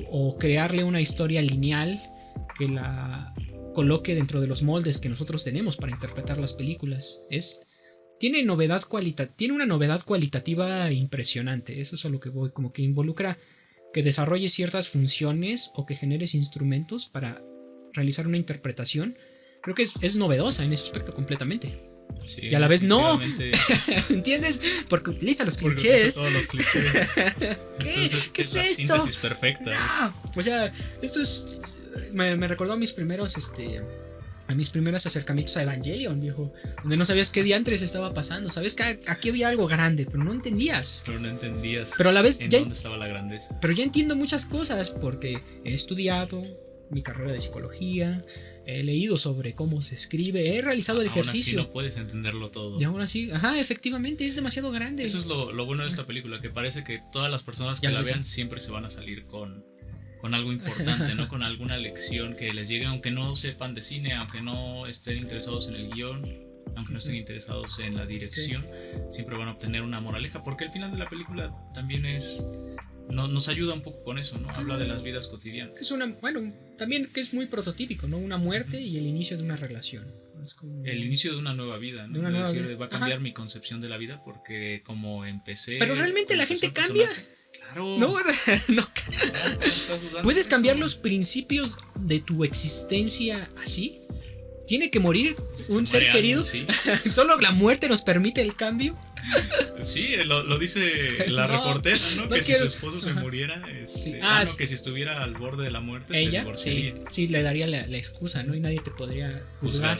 o crearle una historia lineal que la coloque dentro de los moldes que nosotros tenemos para interpretar las películas. Tiene una novedad cualitativa impresionante. Eso es a lo que voy, como que involucra que desarrolles ciertas funciones o que generes instrumentos para realizar una interpretación. Creo que es novedosa en ese aspecto completamente. Sí, y a la vez no. ¿Entiendes? Porque utiliza los clichés. Todos los clichés. ¿Qué es la esto? Síntesis perfecta. No. O sea, esto es. Me recordó a mis primeros acercamientos a Evangelion, viejo. Donde no sabías qué diantres estaba pasando. Sabes que aquí había algo grande, pero no entendías. Pero a la vez. ¿Dónde estaba la grandeza? Pero ya entiendo muchas cosas porque he estudiado mi carrera de psicología. He leído sobre cómo se escribe, he realizado el ejercicio. Aún así no puedes entenderlo todo. Y aún así, efectivamente, es demasiado grande. Eso es lo bueno de esta película, que parece que todas las personas que la vean siempre se van a salir con algo importante, ¿no? Con alguna lección que les llegue, aunque no sepan de cine, aunque no estén interesados en el guión. aunque no estén interesados en la dirección, siempre van a obtener una moraleja, porque el final de la película también nos ayuda un poco con eso, ¿no? Habla de las vidas cotidianas. Es también que es muy prototípico, ¿no? Una muerte y el inicio de una relación. Es como el inicio de una nueva vida, ¿no? De una nueva vida. Va a cambiar mi concepción de la vida porque como empecé... Pero realmente la gente cambia. Claro. No. ¿Puedes cambiar eso. los principios de tu existencia así? ¿Tiene que morir un ser querido? Sí. ¿Solo la muerte nos permite el cambio? Sí, lo dice la reportera, ¿no? Que si su esposo se muriera, que si estuviera al borde de la muerte, ella, se divorciaría. Sí, le daría la excusa, ¿no? Y nadie te podría juzgar.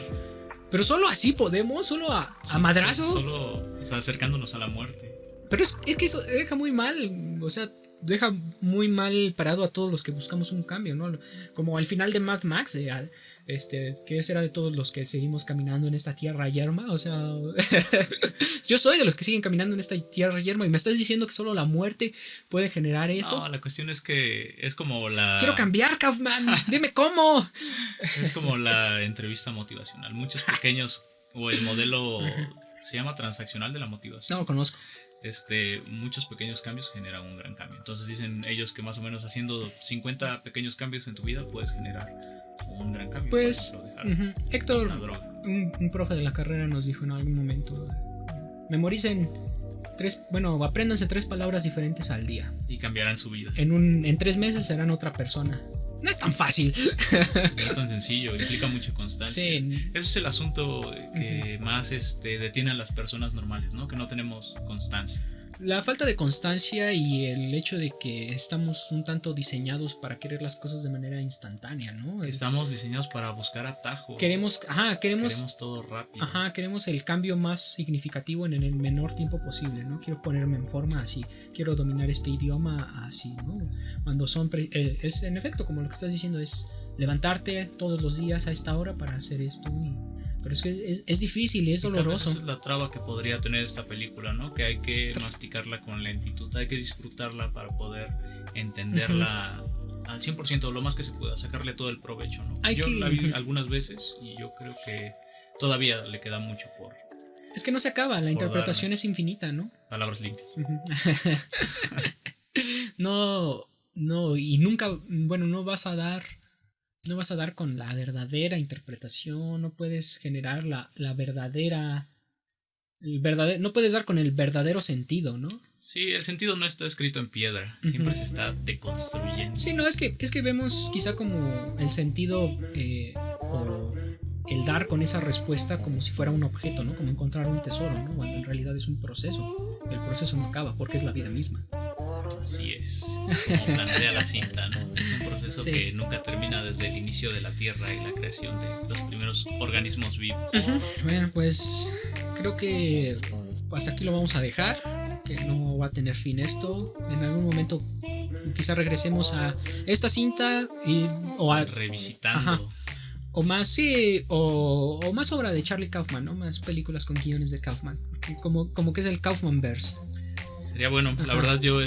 Pero solo así podemos, solo a madrazo. Solo acercándonos a la muerte. Pero es que eso deja muy mal, o sea, deja muy mal parado a todos los que buscamos un cambio, ¿no? Como al final de Mad Max, ¿qué será de todos los que seguimos caminando en esta tierra yerma? O sea, yo soy de los que siguen caminando en esta tierra yerma y me estás diciendo que solo la muerte puede generar eso. No, la cuestión es que es como la... Quiero cambiar, Kaufman, dime cómo. Es como la entrevista motivacional. Muchos pequeños, o el modelo se llama transaccional de la motivación. No lo conozco. Muchos pequeños cambios generan un gran cambio. Entonces dicen ellos que más o menos haciendo 50 pequeños cambios en tu vida puedes generar un gran cambio. Pues, por ejemplo, Héctor, una droga. Un profe de la carrera nos dijo en algún momento: memoricen apréndanse 3 palabras diferentes al día. Y cambiarán su vida. En 3 meses serán otra persona. No es tan fácil. No es tan sencillo, implica mucha constancia. Sí. Ese es el asunto que más detiene a las personas normales, ¿no? Que no tenemos constancia. La falta de constancia y el hecho de que estamos un tanto diseñados para querer las cosas de manera instantánea, ¿no? Estamos diseñados para buscar atajos. Queremos todo rápido. Queremos el cambio más significativo en el menor tiempo posible, ¿no? Quiero ponerme en forma así, quiero dominar este idioma así, ¿no? Cuando es en efecto como lo que estás diciendo, es levantarte todos los días a esta hora para hacer esto. Pero es que es difícil y es doloroso. Esa es la traba que podría tener esta película, ¿no? Que hay que masticarla con lentitud, hay que disfrutarla para poder entenderla al 100%, lo más que se pueda, sacarle todo el provecho, ¿no? Yo la vi algunas veces y yo creo que todavía le queda mucho por... Es que no se acaba, la interpretación es infinita, ¿no? Palabras limpias. Y nunca, no vas a dar con la verdadera interpretación, no puedes generar la verdadera... no puedes dar con el verdadero sentido, ¿no? Sí, el sentido no está escrito en piedra, siempre se está deconstruyendo. Sí, no, es que vemos quizá como el sentido o el dar con esa respuesta como si fuera un objeto, ¿no? Como encontrar un tesoro, ¿no? Cuando en realidad es un proceso. El proceso no acaba porque es la vida misma. Así es como plantea la cinta, ¿no? Es un proceso que nunca termina desde el inicio de la Tierra y la creación de los primeros organismos vivos. Bueno, pues creo que hasta aquí lo vamos a dejar, que no va a tener fin esto. En algún momento quizá regresemos a esta cinta revisitando. O más o más obra de Charlie Kaufman, ¿no? Más películas con guiones de Kaufman, como que es el Kaufmanverse. Sería bueno, la verdad creo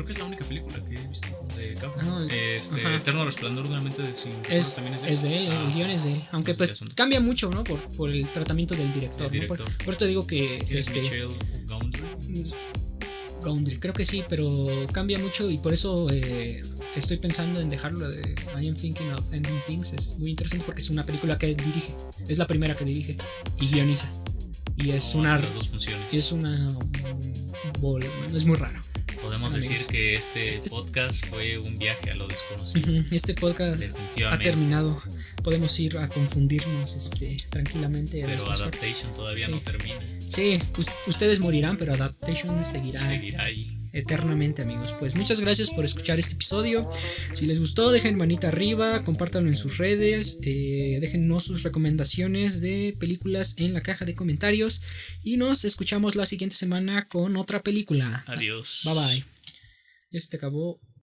que es la única película que he visto de Kaufman. Eterno Resplandor de una mente sin recuerdos también es de él, el guión es de él, aunque pues cambia mucho, ¿no? Por el tratamiento del director, ¿no? Por eso te digo que Michel Gondry, creo que sí, pero cambia mucho y por eso estoy pensando en dejarlo de I Am Thinking of Ending Things. Es muy interesante porque es una película que dirige, es la primera que dirige y guioniza. Y es las dos funciones. Y es es muy raro. Podemos decir que este podcast fue un viaje a lo desconocido. Este podcast ha terminado. Podemos ir a confundirnos tranquilamente. Pero Adaptation todavía no termina. Sí, ustedes morirán, pero Adaptation seguirá ahí eternamente, amigos. Pues muchas gracias por escuchar este episodio. Si les gustó, dejen manita arriba, compártanlo en sus redes, déjennos sus recomendaciones de películas en la caja de comentarios y nos escuchamos la siguiente semana con otra película. Adiós. Bye bye. Ya se te acabó.